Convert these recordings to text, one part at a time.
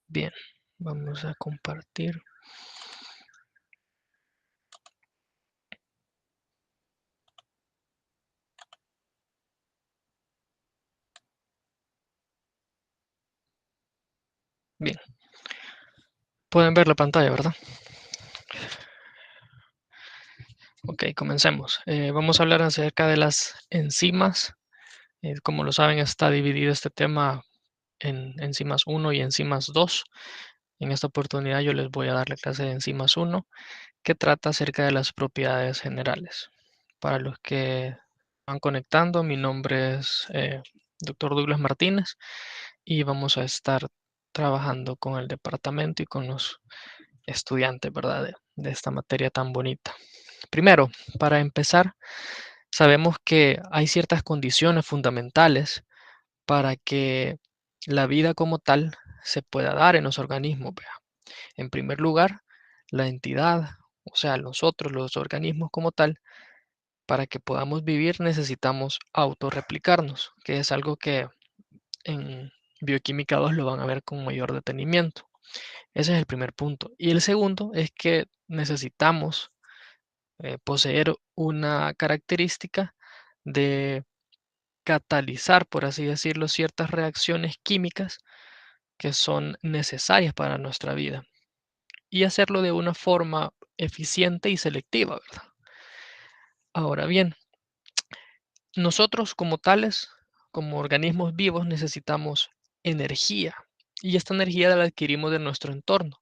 Bien, vamos a compartir. Bien, pueden ver la pantalla, ¿verdad? Ok, comencemos. Vamos a hablar acerca de las enzimas. Como lo saben, está dividido este tema en enzimas 1 y enzimas 2. En esta oportunidad yo les voy a dar la clase de enzimas 1, que trata acerca de las propiedades generales. Para los que van conectando, mi nombre es Dr. Douglas Martínez y vamos a estar trabajando con el departamento y con los estudiantes, ¿verdad? De esta materia tan bonita. Primero, para empezar, sabemos que hay ciertas condiciones fundamentales para que la vida como tal se pueda dar en los organismos. Vea. En primer lugar, la entidad, o sea, nosotros, los organismos como tal, para que podamos vivir necesitamos autorreplicarnos, que es algo que en Bioquímica 2 lo van a ver con mayor detenimiento. Ese es el primer punto. Y el segundo es que necesitamos poseer una característica de catalizar, por así decirlo, ciertas reacciones químicas que son necesarias para nuestra vida y hacerlo de una forma eficiente y selectiva, ¿verdad? Ahora bien, nosotros como tales, como organismos vivos, necesitamos energía y esta energía la adquirimos de nuestro entorno.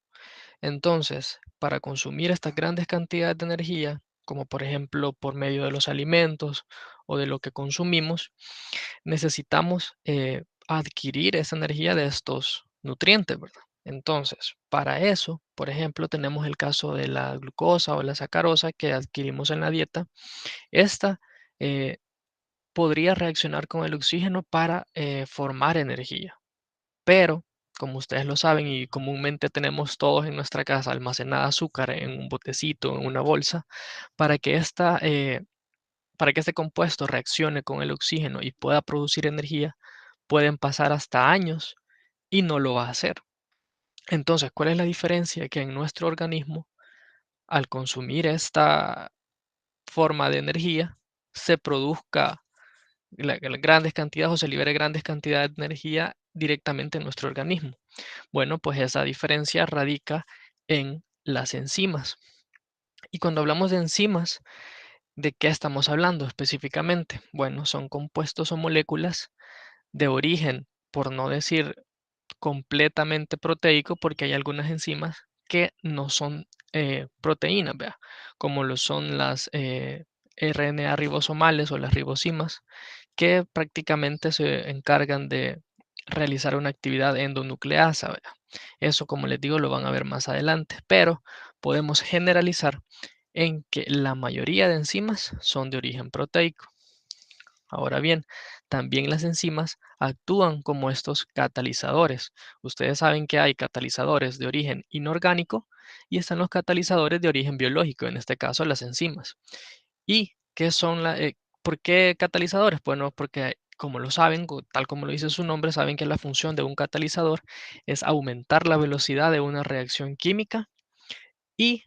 Entonces, para consumir estas grandes cantidades de energía, como por ejemplo por medio de los alimentos o de lo que consumimos, necesitamos adquirir esa energía de estos nutrientes, ¿verdad? Entonces, para eso, por ejemplo, tenemos el caso de la glucosa o la sacarosa que adquirimos en la dieta. Esta eh, podría reaccionar con el oxígeno para formar energía. Pero, como ustedes lo saben y comúnmente tenemos todos en nuestra casa almacenada azúcar en un botecito, en una bolsa, para que para que este compuesto reaccione con el oxígeno y pueda producir energía, pueden pasar hasta años y no lo va a hacer. Entonces, ¿cuál es la diferencia? Que en nuestro organismo, al consumir esta forma de energía, se produzca grandes cantidades o se libere grandes cantidades de energía directamente en nuestro organismo. Bueno, pues esa diferencia radica en las enzimas. Y cuando hablamos de enzimas, ¿de qué estamos hablando específicamente? Bueno, son compuestos o moléculas de origen, por no decir completamente proteico, porque hay algunas enzimas que no son proteínas, ¿vea? Como lo son las RNA ribosomales o las ribosimas, que prácticamente se encargan de realizar una actividad endonucleasa, ¿vea? Eso, como les digo, lo van a ver más adelante, pero podemos generalizar en que la mayoría de enzimas son de origen proteico. Ahora bien, también las enzimas actúan como estos catalizadores. Ustedes saben que hay catalizadores de origen inorgánico y están los catalizadores de origen biológico, en este caso las enzimas. ¿Y qué son por qué catalizadores? Bueno, porque como lo saben, tal como lo dice su nombre, saben que la función de un catalizador es aumentar la velocidad de una reacción química y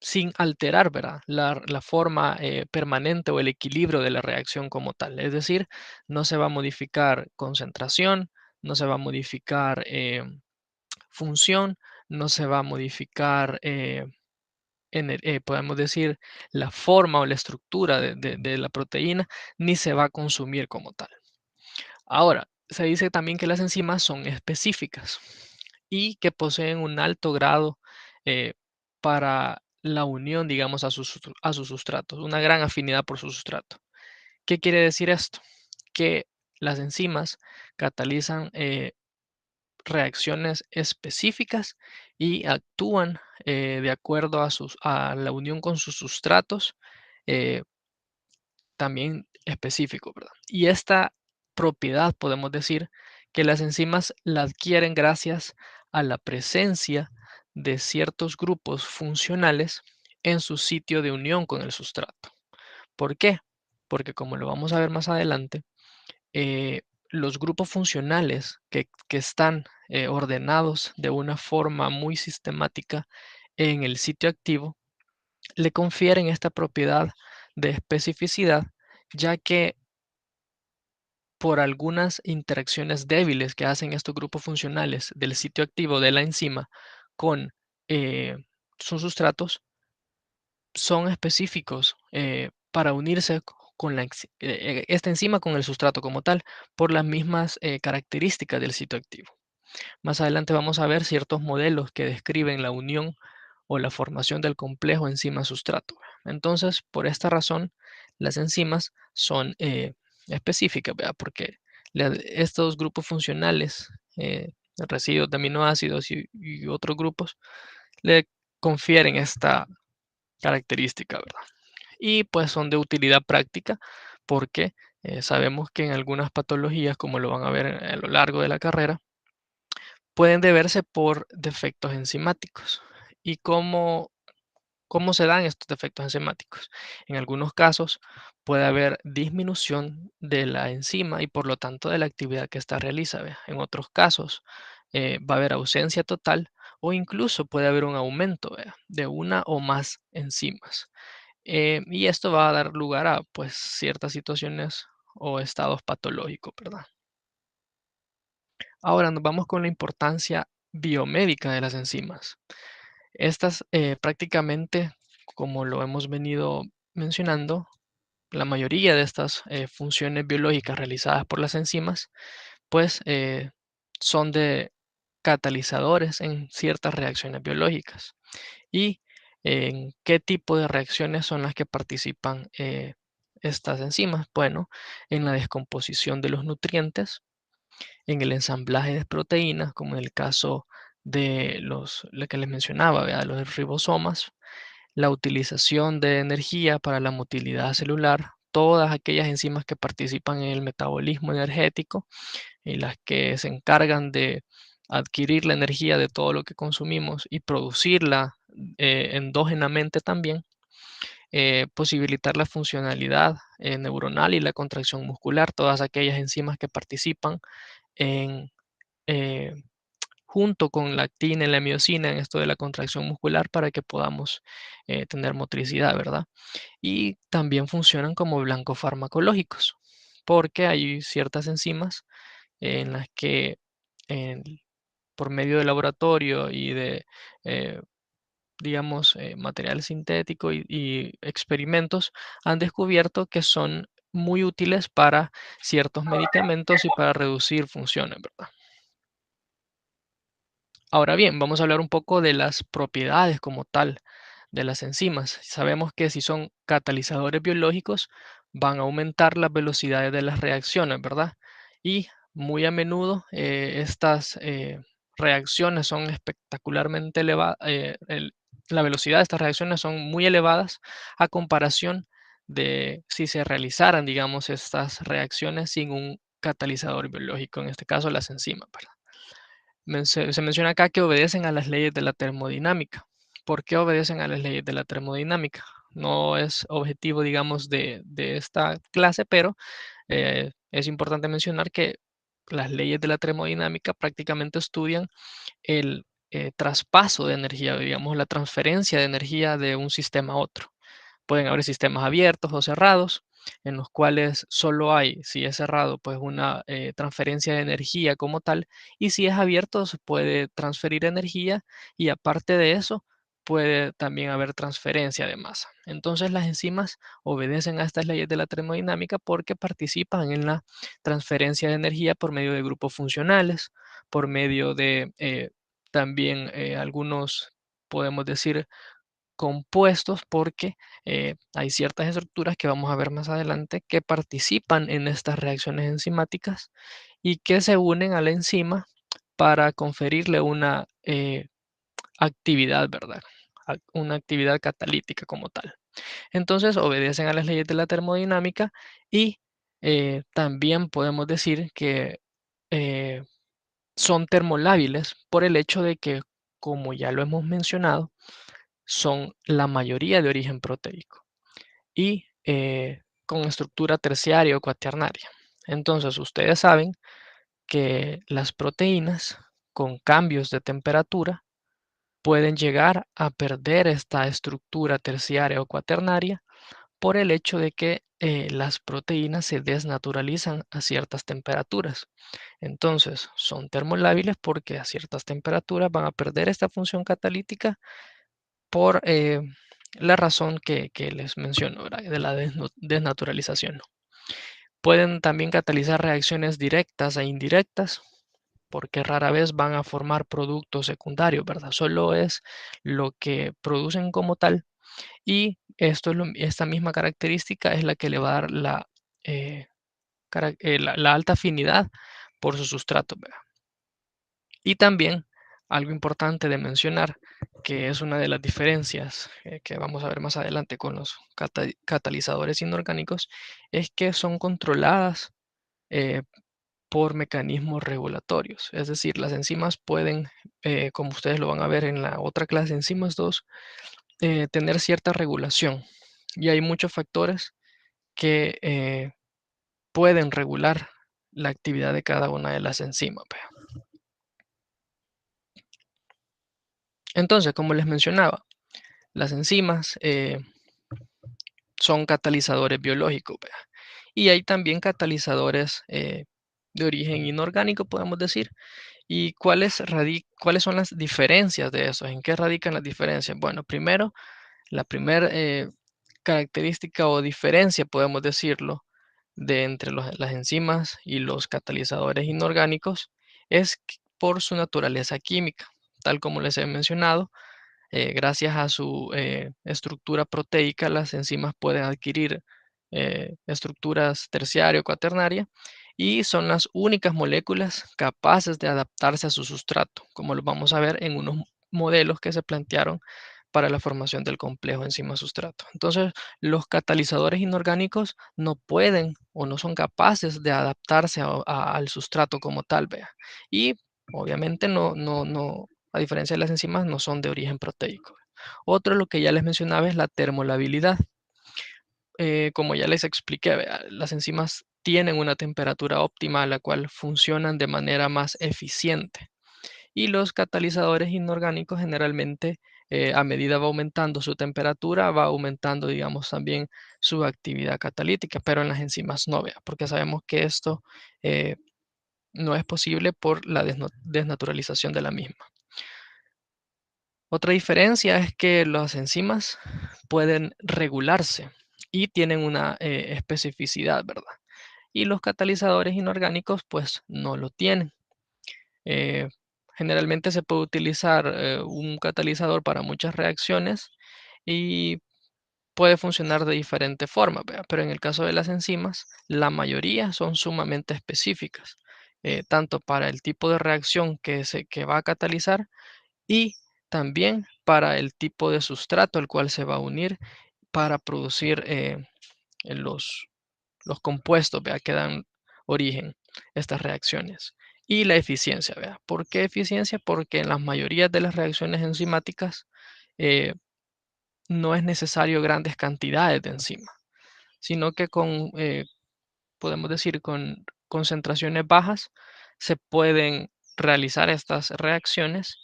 sin alterar, ¿verdad? La forma permanente o el equilibrio de la reacción como tal. Es decir, no se va a modificar concentración, no se va a modificar función, no se va a modificar, podemos decir, la forma o la estructura de la proteína, ni se va a consumir como tal. Ahora, se dice también que las enzimas son específicas y que poseen un alto grado eh, para la unión, digamos, a sus sustratos, una gran afinidad por su sustrato. ¿Qué quiere decir esto? Que las enzimas catalizan reacciones específicas y actúan de acuerdo a la unión con sus sustratos eh, también específico, ¿verdad? Y esta propiedad podemos decir que las enzimas la adquieren gracias a la presencia de ciertos grupos funcionales en su sitio de unión con el sustrato. ¿Por qué? Porque como lo vamos a ver más adelante, los grupos funcionales que están ordenados de una forma muy sistemática en el sitio activo le confieren esta propiedad de especificidad, ya que por algunas interacciones débiles que hacen estos grupos funcionales del sitio activo de la enzima con eh, sus sustratos, son específicos para unirse con esta enzima con el sustrato como tal, por las mismas características del sitio activo. Más adelante vamos a ver ciertos modelos que describen la unión o la formación del complejo enzima-sustrato. Entonces, por esta razón, las enzimas son específicas, ¿verdad? Porque estos grupos funcionales, residuos de aminoácidos y otros grupos, le confieren esta característica, ¿verdad? Y pues son de utilidad práctica porque sabemos que en algunas patologías, como lo van a ver a lo largo de la carrera, pueden deberse por defectos enzimáticos. ¿Y cómo se dan estos defectos enzimáticos? En algunos casos puede haber disminución de la enzima y por lo tanto de la actividad que ésta realiza. ¿Ve? En otros casos va a haber ausencia total o incluso puede haber un aumento, ¿ve? De una o más enzimas. Y esto va a dar lugar a pues ciertas situaciones o estados patológicos, ¿verdad? Ahora nos vamos con la importancia biomédica de las enzimas. Estas prácticamente, como lo hemos venido mencionando, la mayoría de estas funciones biológicas realizadas por las enzimas, pues son de catalizadores en ciertas reacciones biológicas. ¿Y en qué tipo de reacciones son las que participan estas enzimas? Bueno, en la descomposición de los nutrientes, en el ensamblaje de proteínas, como en el caso de lo que les mencionaba, ¿verdad? Los ribosomas, la utilización de energía para la motilidad celular, todas aquellas enzimas que participan en el metabolismo energético y las que se encargan de adquirir la energía de todo lo que consumimos y producirla endógenamente también, posibilitar la funcionalidad neuronal y la contracción muscular, todas aquellas enzimas que participan en eh, junto con la actina y la miocina en esto de la contracción muscular para que podamos tener motricidad, ¿verdad? Y también funcionan como blancos farmacológicos, porque hay ciertas enzimas en las que en- por medio de laboratorio y de, digamos, material sintético y experimentos han descubierto que son muy útiles para ciertos medicamentos y para reducir funciones, ¿verdad? Ahora bien, vamos a hablar un poco de las propiedades como tal de las enzimas. Sabemos que si son catalizadores biológicos, van a aumentar las velocidades de las reacciones, ¿verdad? Y muy a menudo estas reacciones son espectacularmente elevadas, la velocidad de estas reacciones son muy elevadas a comparación de si se realizaran, digamos, estas reacciones sin un catalizador biológico, en este caso las enzimas, ¿verdad? Se menciona acá que obedecen a las leyes de la termodinámica. ¿Por qué obedecen a las leyes de la termodinámica? No es objetivo, digamos, de esta clase, pero es importante mencionar que las leyes de la termodinámica prácticamente estudian el traspaso de energía, digamos, la transferencia de energía de un sistema a otro. Pueden haber sistemas abiertos o cerrados, en los cuales solo hay, si es cerrado, pues una transferencia de energía como tal, y si es abierto, se puede transferir energía y aparte de eso, puede también haber transferencia de masa. Entonces las enzimas obedecen a estas leyes de la termodinámica porque participan en la transferencia de energía por medio de grupos funcionales, por medio de también algunos, podemos decir, compuestos porque hay ciertas estructuras que vamos a ver más adelante que participan en estas reacciones enzimáticas y que se unen a la enzima para conferirle una actividad, ¿verdad? Una actividad catalítica como tal. Entonces obedecen a las leyes de la termodinámica y también podemos decir que eh, son termolábiles por el hecho de que, como ya lo hemos mencionado, son la mayoría de origen proteico y con estructura terciaria o cuaternaria. Entonces, ustedes saben que las proteínas con cambios de temperatura pueden llegar a perder esta estructura terciaria o cuaternaria por el hecho de que las proteínas se desnaturalizan a ciertas temperaturas. Entonces, son termolábiles porque a ciertas temperaturas van a perder esta función catalítica por la razón que les menciono, ¿verdad? De la desnaturalización. Pueden también catalizar reacciones directas e indirectas, porque rara vez van a formar productos secundarios, ¿verdad? Solo es lo que producen como tal, y esta misma característica es la que le va a dar eh, la alta afinidad por su sustrato, ¿verdad? Y también algo importante de mencionar, que es una de las diferencias que vamos a ver más adelante con los catalizadores inorgánicos, es que son controladas eh, por mecanismos regulatorios. Es decir, las enzimas pueden, como ustedes lo van a ver en la otra clase, enzimas 2, tener cierta regulación. Y hay muchos factores que pueden regular la actividad de cada una de las enzimas. Vea. Entonces, como les mencionaba, las enzimas son catalizadores biológicos. Vea. Y hay también catalizadores de origen inorgánico, podemos decir. ¿Y cuáles son las diferencias de eso? ¿En qué radican las diferencias? Bueno, primero, la primera característica o diferencia, podemos decirlo, de entre las enzimas y los catalizadores inorgánicos es por su naturaleza química. Tal como les he mencionado, gracias a su estructura proteica, las enzimas pueden adquirir estructuras terciaria o cuaternaria y son las únicas moléculas capaces de adaptarse a su sustrato, como lo vamos a ver en unos modelos que se plantearon para la formación del complejo enzima-sustrato. Entonces, los catalizadores inorgánicos no pueden o no son capaces de adaptarse al sustrato como tal, vea. Y obviamente a diferencia de las enzimas, no son de origen proteico. Otro, lo que ya les mencionaba, es la termolabilidad. Como ya les expliqué, vea, las enzimas tienen una temperatura óptima a la cual funcionan de manera más eficiente. Y los catalizadores inorgánicos generalmente, a medida va aumentando su temperatura, va aumentando, digamos, también su actividad catalítica, pero en las enzimas no, vea, porque sabemos que esto no es posible por la desnaturalización de la misma. Otra diferencia es que las enzimas pueden regularse y tienen una especificidad, ¿verdad? Y los catalizadores inorgánicos pues no lo tienen. Eh, Generalmente se puede utilizar un catalizador para muchas reacciones y puede funcionar de diferente forma, ¿verdad? Pero en el caso de las enzimas, la mayoría son sumamente específicas, tanto para el tipo de reacción que va a catalizar y también para el tipo de sustrato al cual se va a unir para producir los, los compuestos, ¿vea? Que dan origen a estas reacciones. Y la eficiencia, ¿vea? ¿Por qué eficiencia? Porque en la mayoría de las reacciones enzimáticas eh, no es necesario grandes cantidades de enzima, sino que podemos decir, con concentraciones bajas se pueden realizar estas reacciones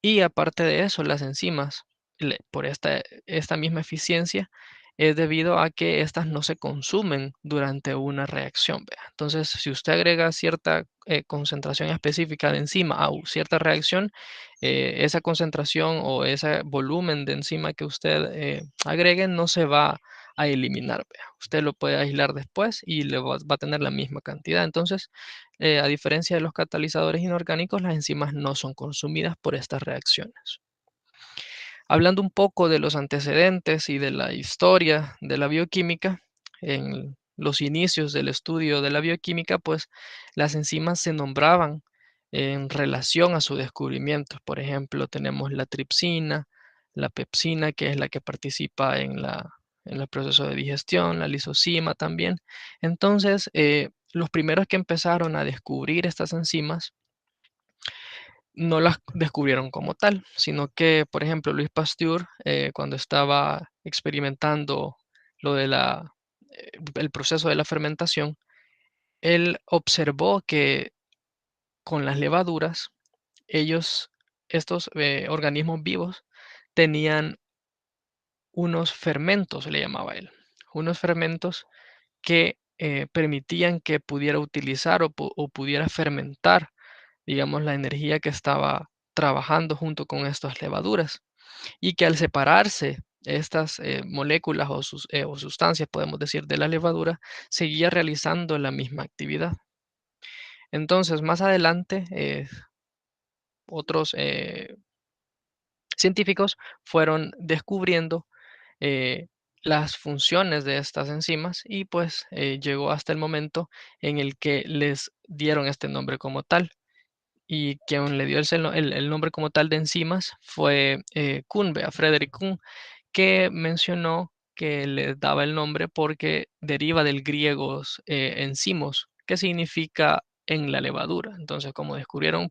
y aparte de eso, las enzimas, por esta misma eficiencia, es debido a que estas no se consumen durante una reacción. ¿Vea? Entonces, si usted agrega cierta concentración específica de enzima a cierta reacción, esa concentración o ese volumen de enzima que usted agregue no se va a eliminar. Vea. Usted lo puede aislar después y va a tener la misma cantidad. Entonces, a diferencia de los catalizadores inorgánicos, las enzimas no son consumidas por estas reacciones. Hablando un poco de los antecedentes y de la historia de la bioquímica, en los inicios del estudio de la bioquímica, pues las enzimas se nombraban en relación a su descubrimiento. Por ejemplo, tenemos la tripsina, la pepsina, que es la que participa en el proceso de digestión, la lisozima también. Entonces, los primeros que empezaron a descubrir estas enzimas no las descubrieron como tal, sino que, por ejemplo, Louis Pasteur, cuando estaba experimentando lo de el proceso de la fermentación, él observó que con las levaduras, ellos, estos organismos vivos, tenían unos fermentos, le llamaba él, unos fermentos que permitían que pudiera utilizar o pudiera fermentar, digamos, la energía que estaba trabajando junto con estas levaduras y que al separarse estas moléculas o sustancias, podemos decir, de la levadura, seguía realizando la misma actividad. Entonces, más adelante, otros científicos fueron descubriendo eh, las funciones de estas enzimas y pues llegó hasta el momento en el que les dieron este nombre como tal. Y quien le dio el nombre como tal de enzimas fue Kuhn, vea, Frederick Kuhn, que mencionó que le daba el nombre porque deriva del griego enzimos, que significa en la levadura. Entonces, como descubrieron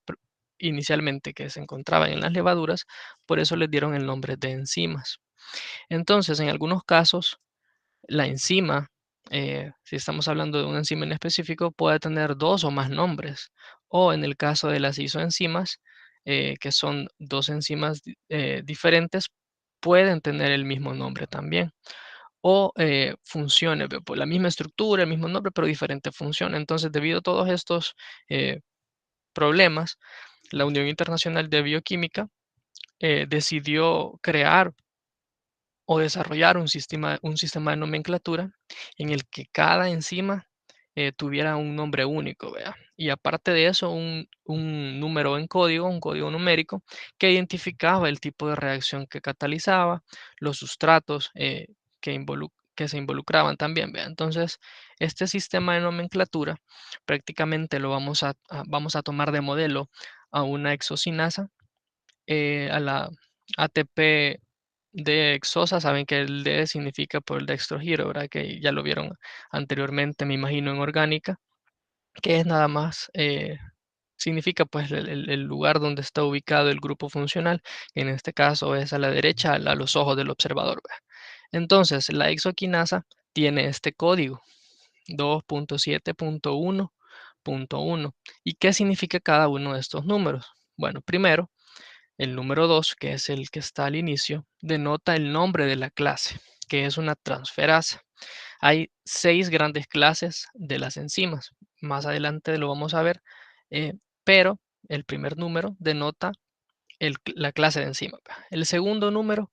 inicialmente que se encontraban en las levaduras, por eso les dieron el nombre de enzimas. Entonces, en algunos casos, la enzima, si estamos hablando de una enzima en específico, puede tener dos o más nombres. O en el caso de las isoenzimas, que son dos enzimas diferentes, pueden tener el mismo nombre también. O funciones, pues, la misma estructura, el mismo nombre, pero diferente función. Entonces, debido a todos estos problemas, la Unión Internacional de Bioquímica decidió crear o desarrollar un sistema de nomenclatura en el que cada enzima tuviera un nombre único, ¿vea? Y aparte de eso, un número en código, un código numérico, que identificaba el tipo de reacción que catalizaba, los sustratos que se involucraban también, ¿vea? Entonces, este sistema de nomenclatura prácticamente lo vamos a tomar de modelo a una exocinasa, a la ATP de exosa, saben que el D significa por el dextrogiro, ¿verdad? Que ya lo vieron anteriormente, me imagino, en orgánica, que es nada más, significa pues el lugar donde está ubicado el grupo funcional, en este caso es a la derecha, a los ojos del observador, ¿verdad? Entonces, la exoquinasa tiene este código 2.7.1.1. ¿Y qué significa cada uno de estos números? Bueno, primero, el número 2, que es el que está al inicio, denota el nombre de la clase, que es una transferasa. Hay 6 grandes clases de las enzimas. Más adelante lo vamos a ver, pero el primer número denota la clase de enzima. El segundo número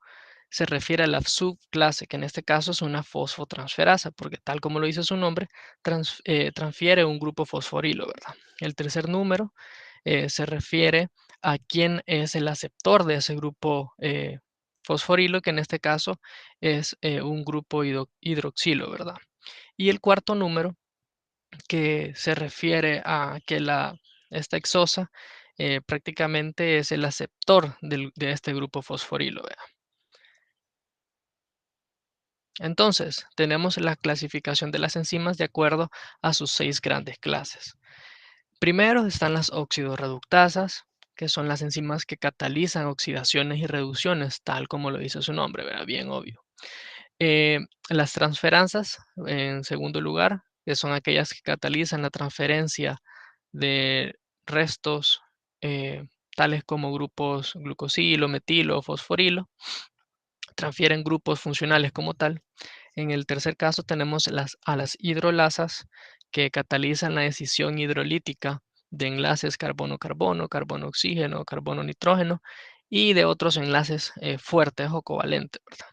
se refiere a la subclase, que en este caso es una fosfotransferasa, porque tal como lo dice su nombre, transfiere un grupo fosforilo, ¿verdad? El tercer número se refiere a quién es el aceptor de ese grupo fosforilo, que en este caso es un grupo hidroxilo, ¿verdad? Y el cuarto número que se refiere a que esta exosa prácticamente es el aceptor de este grupo fosforilo, ¿verdad? Entonces, tenemos la clasificación de las enzimas de acuerdo a sus 6 grandes clases. Primero están las oxidorreductasas, que son las enzimas que catalizan oxidaciones y reducciones, tal como lo dice su nombre, ¿verdad? Bien obvio. Las transferansas, en segundo lugar, que son aquellas que catalizan la transferencia de restos tales como grupos glucosilo, metilo, fosforilo, transfieren grupos funcionales como tal. En el tercer caso tenemos a las hidrolasas que catalizan la decisión hidrolítica de enlaces carbono-carbono, carbono-oxígeno, carbono-nitrógeno y de otros enlaces fuertes o covalentes, ¿verdad?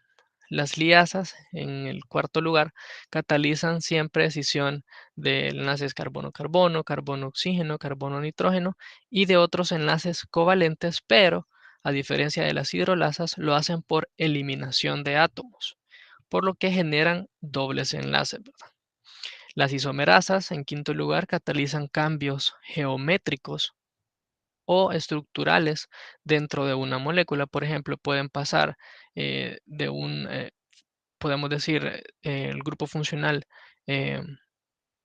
Las liasas, en el cuarto lugar, catalizan siempre decisión de enlaces carbono-carbono, carbono-oxígeno, carbono-nitrógeno y de otros enlaces covalentes, pero a diferencia de las hidrolasas, lo hacen por eliminación de átomos, por lo que generan dobles enlaces, ¿verdad? Las isomerasas, en quinto lugar, catalizan cambios geométricos o estructurales dentro de una molécula. Por ejemplo, pueden pasar de un podemos decir, el grupo funcional eh,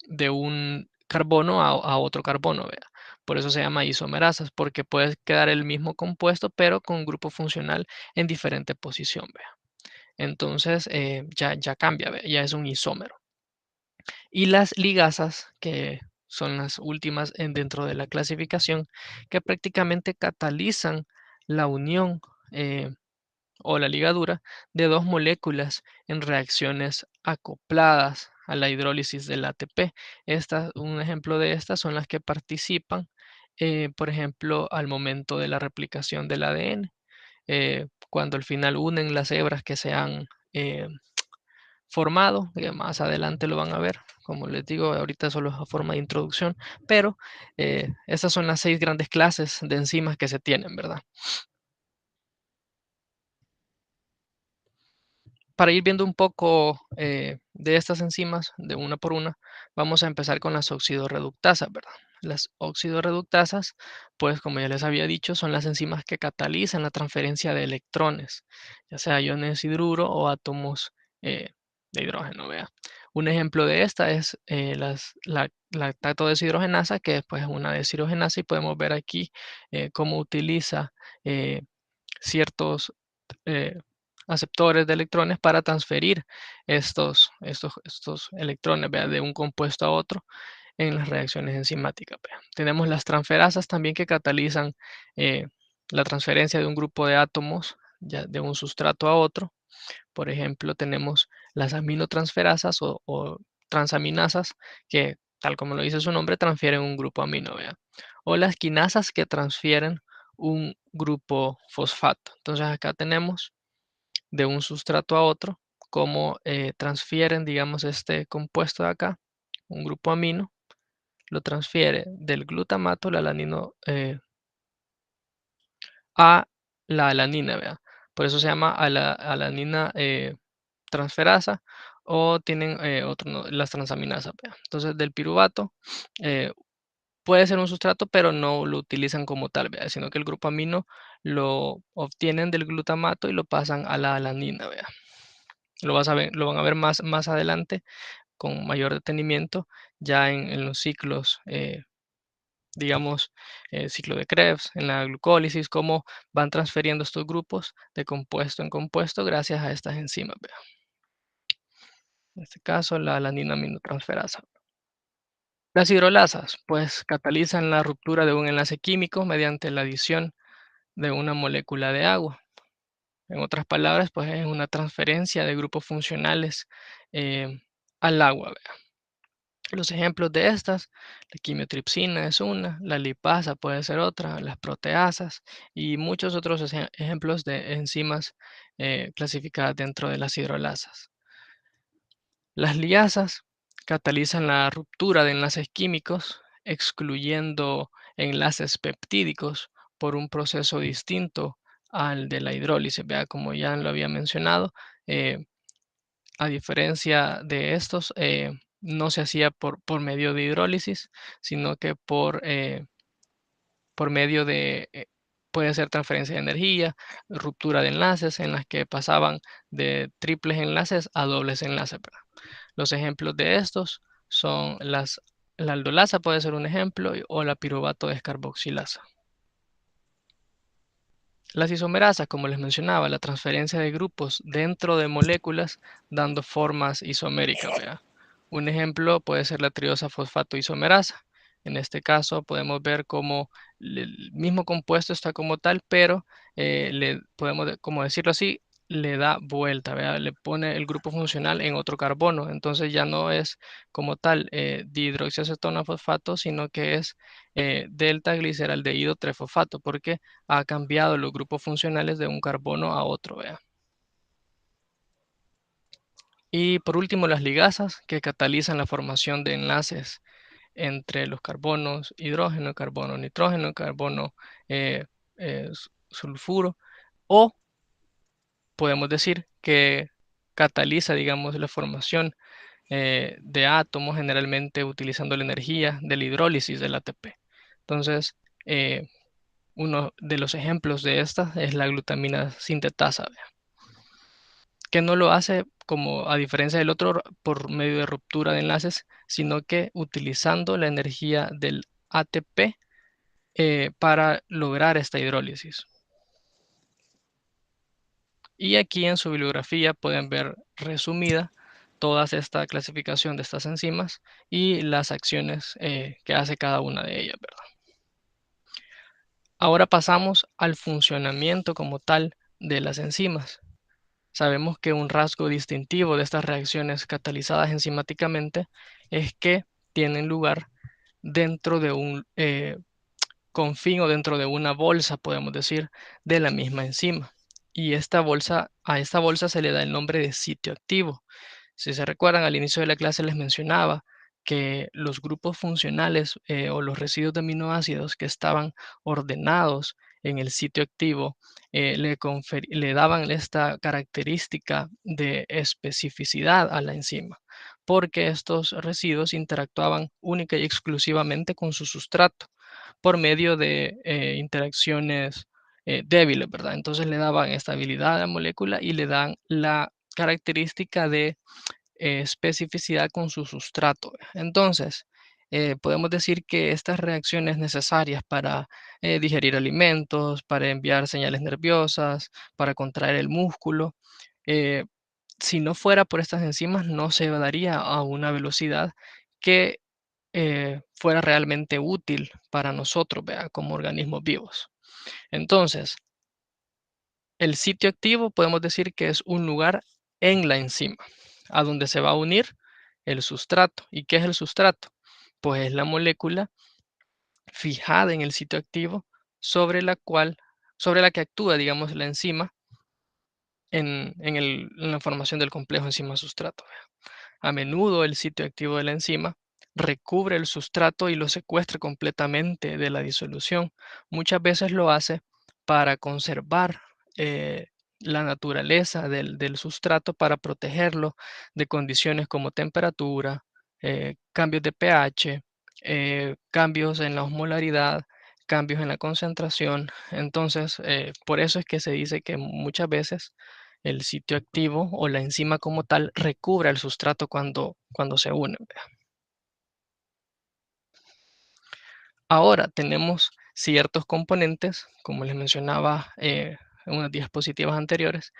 de un carbono a otro carbono, ¿vea? Por eso se llama isomerasas, porque puede quedar el mismo compuesto, pero con grupo funcional en diferente posición, ¿vea? Entonces, ya cambia, ¿vea? Ya es un isómero. Y las ligasas, que son las últimas dentro de la clasificación, que prácticamente catalizan la unión o la ligadura de dos moléculas en reacciones acopladas a la hidrólisis del ATP. Un ejemplo de estas son las que participan, por ejemplo, al momento de la replicación del ADN, cuando al final unen las hebras que se han formado, que más adelante lo van a ver. Como les digo, ahorita solo es a forma de introducción, pero estas son las 6 grandes clases de enzimas que se tienen, ¿verdad? Para ir viendo un poco de estas enzimas, de una por una, vamos a empezar con las oxidorreductasas, ¿verdad? Las oxidorreductasas, pues como ya les había dicho, son las enzimas que catalizan la transferencia de electrones, ya sea iones hidruro o átomos de hidrógeno, ¿vea? Un ejemplo de esta es la lactato deshidrogenasa, que pues, es una deshidrogenasa, y podemos ver aquí cómo utiliza ciertos eh, aceptores de electrones para transferir estos electrones, ¿vea?, de un compuesto a otro en las reacciones enzimáticas, ¿vea? Tenemos las transferasas también, que catalizan eh, la transferencia de un grupo de átomos ya de un sustrato a otro. Por ejemplo, tenemos las aminotransferasas o transaminasas, que, tal como lo dice su nombre, transfieren un grupo amino, ¿vea? O las quinasas, que transfieren un grupo fosfato. Entonces acá tenemos de un sustrato a otro cómo transfieren, digamos, este compuesto de acá, un grupo amino, lo transfiere del glutamato, la alanino, a la alanina, ¿vea? Por eso se llama alanina transferasa, o tienen las transaminasas, ¿vea? Entonces, del piruvato puede ser un sustrato, pero no lo utilizan como tal, ¿vea? Sino que el grupo amino lo obtienen del glutamato y lo pasan a la alanina, ¿vea? Lo van a ver más adelante con mayor detenimiento, ya en los ciclos, digamos, ciclo de Krebs, en la glucólisis, cómo van transfiriendo estos grupos de compuesto en compuesto gracias a estas enzimas, ¿vea? En este caso, la alanina aminotransferasa. Las hidrolasas, pues, catalizan la ruptura de un enlace químico mediante la adición de una molécula de agua. En otras palabras, pues, es una transferencia de grupos funcionales al agua, ¿vea? Los ejemplos de estas, la quimiotripsina es una, la lipasa puede ser otra, las proteasas y muchos otros ejemplos de enzimas clasificadas dentro de las hidrolasas. Las liasas catalizan la ruptura de enlaces químicos, excluyendo enlaces peptídicos por un proceso distinto al de la hidrólisis. Vea, como ya lo había mencionado, eh, a diferencia de estos, no se hacía por medio de hidrólisis, sino que por medio de, puede ser transferencia de energía, ruptura de enlaces, en las que pasaban de triples enlaces a dobles enlaces, ¿verdad? Los ejemplos de estos son la aldolasa, puede ser un ejemplo, o la piruvato descarboxilasa. Las isomerasas, como les mencionaba, la transferencia de grupos dentro de moléculas dando formas isoméricas, ¿vea? Un ejemplo puede ser la triosa fosfato isomerasa. En este caso podemos ver cómo el mismo compuesto está como tal, pero le podemos, como decirlo así, le da vuelta, ¿vea? Le pone el grupo funcional en otro carbono. Entonces ya no es como tal dihidroxiacetona fosfato, sino que es delta gliceraldehído trefosfato, porque ha cambiado los grupos funcionales de un carbono a otro, ¿vea? Y por último, las ligasas, que catalizan la formación de enlaces entre los carbonos hidrógeno, carbono nitrógeno, carbono sulfuro, o podemos decir que cataliza, digamos, la formación de átomos, generalmente utilizando la energía de la hidrólisis del ATP. Entonces, uno de los ejemplos de esta es la glutamina sintetasa, ¿vea? Que no lo hace, como a diferencia del otro, por medio de ruptura de enlaces, sino que utilizando la energía del ATP para lograr esta hidrólisis. Y aquí en su bibliografía pueden ver resumida toda esta clasificación de estas enzimas y las acciones que hace cada una de ellas, ¿verdad? Ahora pasamos al funcionamiento como tal de las enzimas. Sabemos que un rasgo distintivo de estas reacciones catalizadas enzimáticamente es que tienen lugar dentro de un confín o dentro de una bolsa, podemos decir, de la misma enzima. Y a esta bolsa se le da el nombre de sitio activo. Si se recuerdan, al inicio de la clase les mencionaba que los grupos funcionales o los residuos de aminoácidos que estaban ordenados en el sitio activo le daban esta característica de especificidad a la enzima, porque estos residuos interactuaban única y exclusivamente con su sustrato por medio de interacciones débiles, ¿verdad? Entonces le daban estabilidad a la molécula y le dan la característica de especificidad con su sustrato. Entonces, podemos decir que estas reacciones necesarias para digerir alimentos, para enviar señales nerviosas, para contraer el músculo, eh, si no fuera por estas enzimas, no se daría a una velocidad que fuera realmente útil para nosotros, ¿vea? Como organismos vivos. Entonces, el sitio activo podemos decir que es un lugar en la enzima, a donde se va a unir el sustrato. ¿Y qué es el sustrato? Pues es la molécula fijada en el sitio activo sobre la que actúa, digamos, la enzima en la formación del complejo enzima-sustrato. A menudo el sitio activo de la enzima recubre el sustrato y lo secuestra completamente de la disolución. Muchas veces lo hace para conservar eh, la naturaleza del sustrato, para protegerlo de condiciones como temperatura, cambios de pH, cambios en la osmolaridad, cambios en la concentración. Entonces, por eso es que se dice que muchas veces el sitio activo o la enzima como tal recubre el sustrato cuando se unen. ¿Vea? Ahora tenemos ciertos componentes, como les mencionaba en unas diapositivas anteriores,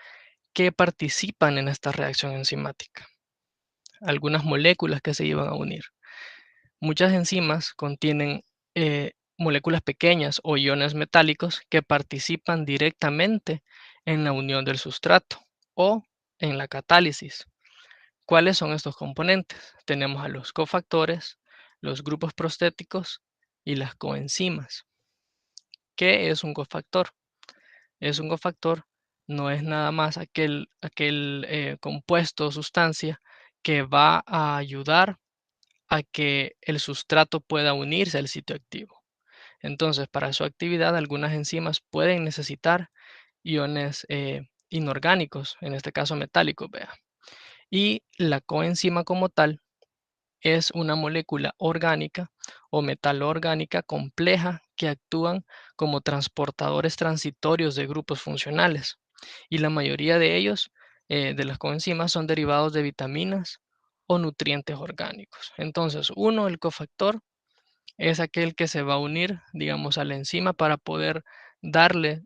que participan en esta reacción enzimática. Algunas moléculas que se iban a unir. Muchas enzimas contienen moléculas pequeñas o iones metálicos que participan directamente en la unión del sustrato o en la catálisis. ¿Cuáles son estos componentes? Tenemos a los cofactores, los grupos prostéticos y las coenzimas. ¿Qué es un cofactor? Es un cofactor, no es nada más aquel compuesto o sustancia que va a ayudar a que el sustrato pueda unirse al sitio activo. Entonces, para su actividad, algunas enzimas pueden necesitar iones inorgánicos, en este caso metálicos, vea. Y la coenzima como tal es una molécula orgánica o metalorgánica compleja que actúan como transportadores transitorios de grupos funcionales. Y la mayoría de ellos, de las coenzimas, son derivados de vitaminas o nutrientes orgánicos. Entonces, el cofactor es aquel que se va a unir, digamos, a la enzima para poder darle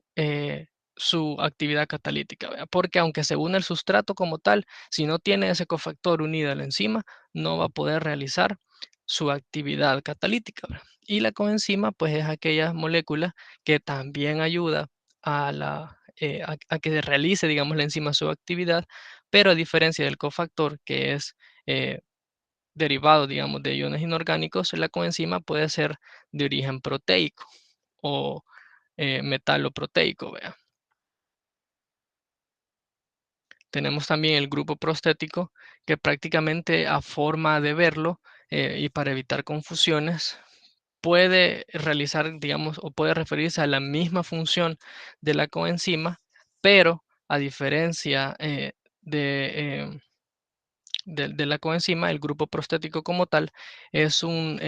su actividad catalítica, ¿verdad? Porque aunque se une el sustrato como tal, si no tiene ese cofactor unido a la enzima, no va a poder realizar su actividad catalítica, ¿verdad? Y la coenzima, pues es aquella molécula que también ayuda a que realice, digamos, la enzima su actividad, pero a diferencia del cofactor, que es eh, derivado, digamos, de iones inorgánicos, la coenzima puede ser de origen proteico o metaloproteico, vea. Tenemos también el grupo prostético, que prácticamente a forma de verlo y para evitar confusiones, puede realizar, digamos, o puede referirse a la misma función de la coenzima, pero a diferencia de la coenzima, el grupo prostético como tal es un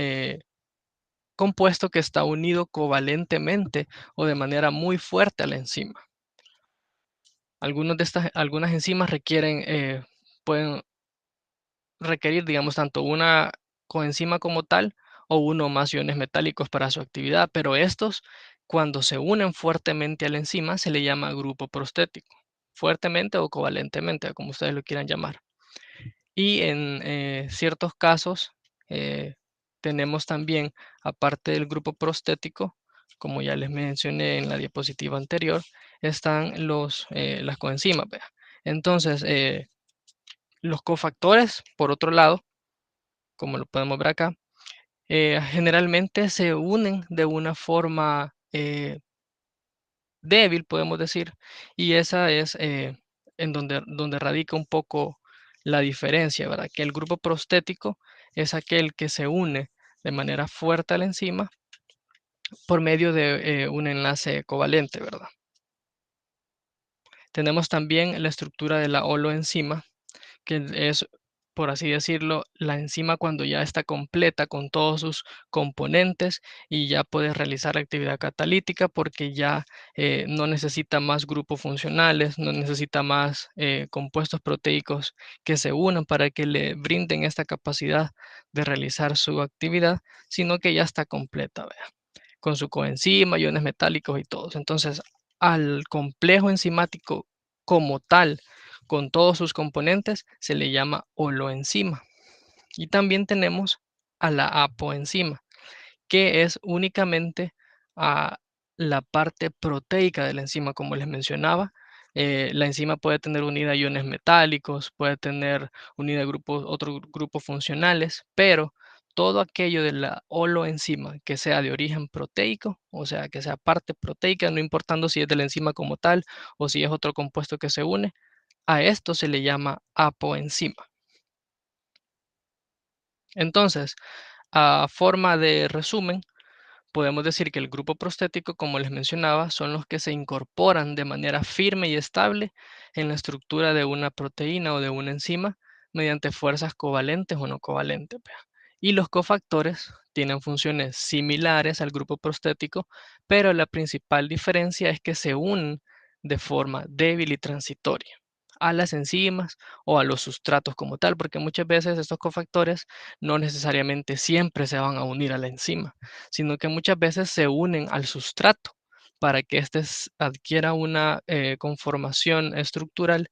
compuesto que está unido covalentemente o de manera muy fuerte a la enzima. Algunas enzimas pueden requerir, digamos, tanto una coenzima como tal o uno o más iones metálicos para su actividad, pero estos, cuando se unen fuertemente a la enzima, se le llama grupo prostético, fuertemente o covalentemente, como ustedes lo quieran llamar. Y en ciertos casos tenemos también, aparte del grupo prostético, como ya les mencioné en la diapositiva anterior, están las coenzimas, vea. Entonces, los cofactores, por otro lado, como lo podemos ver acá, generalmente se unen de una forma débil, podemos decir, y esa es en donde radica un poco la diferencia, ¿verdad? Que el grupo prostético es aquel que se une de manera fuerte a la enzima por medio de un enlace covalente, ¿verdad? Tenemos también la estructura de la holoenzima, que es, por así decirlo, la enzima cuando ya está completa con todos sus componentes y ya puede realizar la actividad catalítica porque ya no necesita más grupos funcionales, no necesita más compuestos proteicos que se unan para que le brinden esta capacidad de realizar su actividad, sino que ya está completa, vea, con su coenzima, iones metálicos y todos. Entonces, al complejo enzimático como tal, con todos sus componentes, se le llama holoenzima. Y también tenemos a la apoenzima, que es únicamente a la parte proteica de la enzima, como les mencionaba. La enzima puede tener unida iones metálicos, puede tener unida otros grupos funcionales, pero todo aquello de la holoenzima que sea de origen proteico, o sea, que sea parte proteica, no importando si es de la enzima como tal o si es otro compuesto que se une, a esto se le llama apoenzima. Entonces, a forma de resumen, podemos decir que el grupo prostético, como les mencionaba, son los que se incorporan de manera firme y estable en la estructura de una proteína o de una enzima mediante fuerzas covalentes o no covalentes, vea. Y los cofactores tienen funciones similares al grupo prostético, pero la principal diferencia es que se unen de forma débil y transitoria a las enzimas o a los sustratos como tal, porque muchas veces estos cofactores no necesariamente siempre se van a unir a la enzima, sino que muchas veces se unen al sustrato para que éste adquiera una conformación estructural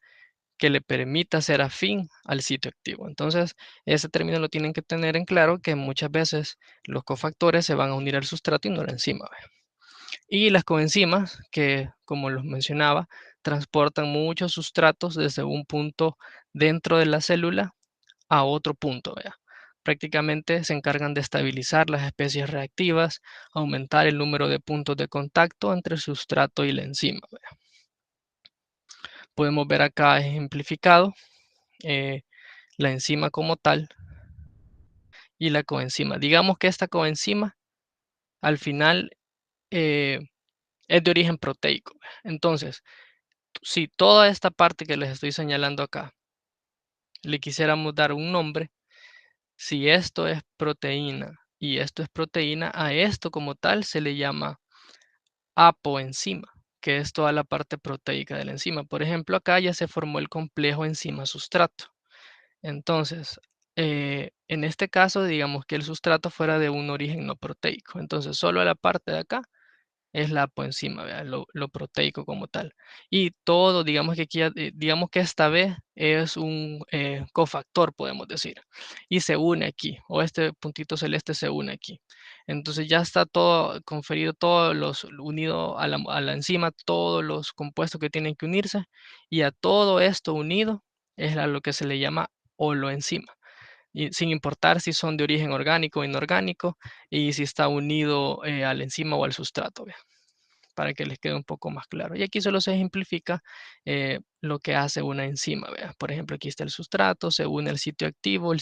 que le permita ser afín al sitio activo. Entonces, ese término lo tienen que tener en claro que muchas veces los cofactores se van a unir al sustrato y no a la enzima. ¿Ve? Y las coenzimas, que como los mencionaba, transportan muchos sustratos desde un punto dentro de la célula a otro punto, vea. Prácticamente se encargan de estabilizar las especies reactivas, aumentar el número de puntos de contacto entre el sustrato y la enzima, vea. Podemos ver acá ejemplificado eh, la enzima como tal y la coenzima. Digamos que esta coenzima al final eh, es de origen proteico. Entonces, si toda esta parte que les estoy señalando acá le quisiéramos dar un nombre, si esto es proteína y esto es proteína, a esto como tal se le llama apoenzima, que es toda la parte proteica de la enzima. Por ejemplo, acá ya se formó el complejo enzima-sustrato. Entonces, en este caso, digamos que el sustrato fuera de un origen no proteico. Entonces, solo la parte de acá es la apoenzima, ¿vea? Lo proteico como tal. Y todo, digamos que aquí, digamos que esta vez es un cofactor, podemos decir, y se une aquí, o este puntito celeste se une aquí. Entonces ya está todo conferido, unido a la enzima, todos los compuestos que tienen que unirse, y a todo esto unido es a lo que se le llama holoenzima. Y sin importar si son de origen orgánico o inorgánico, y si está unido a la enzima o al sustrato, ¿vea? Para que les quede un poco más claro. Y aquí solo se ejemplifica lo que hace una enzima. ¿Vea? Por ejemplo, aquí está el sustrato, se une el sitio activo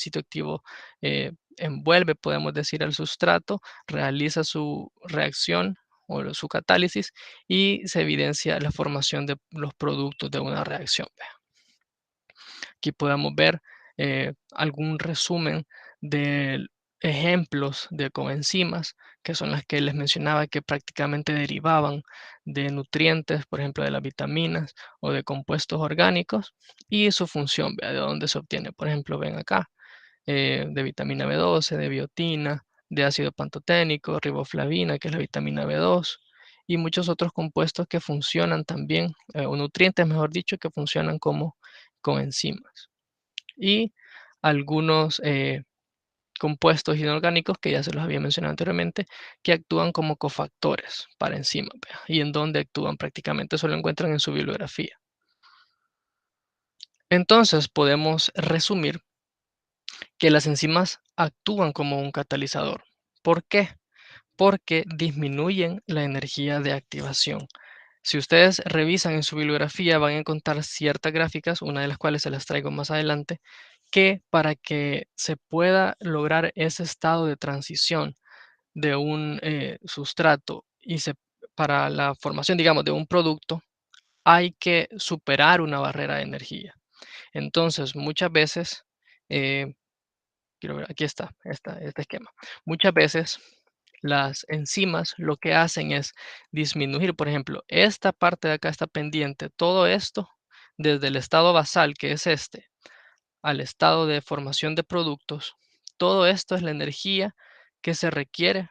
envuelve, podemos decir, al sustrato, realiza su reacción o su catálisis y se evidencia la formación de los productos de una reacción. ¿Vea? Aquí podemos ver algún resumen de ejemplos de coenzimas, que son las que les mencionaba que prácticamente derivaban de nutrientes, por ejemplo, de las vitaminas o de compuestos orgánicos, y su función, vea, de dónde se obtiene. Por ejemplo, ven acá, de vitamina B12, de biotina, de ácido pantoténico, riboflavina, que es la vitamina B2, y muchos otros compuestos que funcionan también, o nutrientes, mejor dicho, que funcionan como coenzimas. Y algunos compuestos inorgánicos, que ya se los había mencionado anteriormente, que actúan como cofactores para enzimas, vea, y en donde actúan prácticamente, eso lo encuentran en su bibliografía. Entonces podemos resumir que las enzimas actúan como un catalizador. ¿Por qué? Porque disminuyen la energía de activación. Si ustedes revisan en su bibliografía van a encontrar ciertas gráficas, una de las cuales se las traigo más adelante, que para que se pueda lograr ese estado de transición de un sustrato para la formación, digamos, de un producto, hay que superar una barrera de energía. Entonces, muchas veces, eh, quiero ver, aquí está, este esquema. Muchas veces las enzimas lo que hacen es disminuir, por ejemplo, esta parte de acá está pendiente, todo esto, desde el estado basal, que es este, al estado de formación de productos, todo esto es la energía que se requiere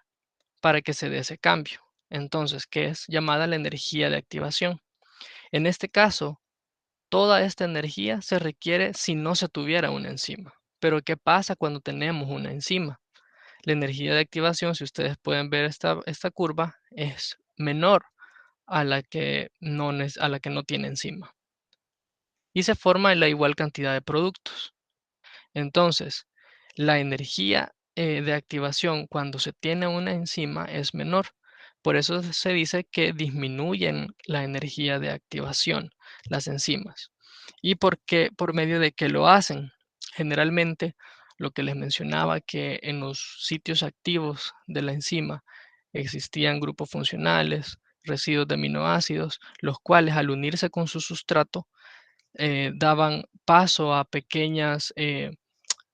para que se dé ese cambio. Entonces, ¿qué es llamada la energía de activación? En este caso, toda esta energía se requiere si no se tuviera una enzima. Pero ¿qué pasa cuando tenemos una enzima? La energía de activación, si ustedes pueden ver esta curva, es menor a la que a la que no tiene enzima. Y se forma la igual cantidad de productos. Entonces, la energía de activación cuando se tiene una enzima es menor. Por eso se dice que disminuyen la energía de activación las enzimas. ¿Y por qué? Por medio de que lo hacen. Generalmente, lo que les mencionaba, que en los sitios activos de la enzima existían grupos funcionales, residuos de aminoácidos, los cuales al unirse con su sustrato daban paso a pequeñas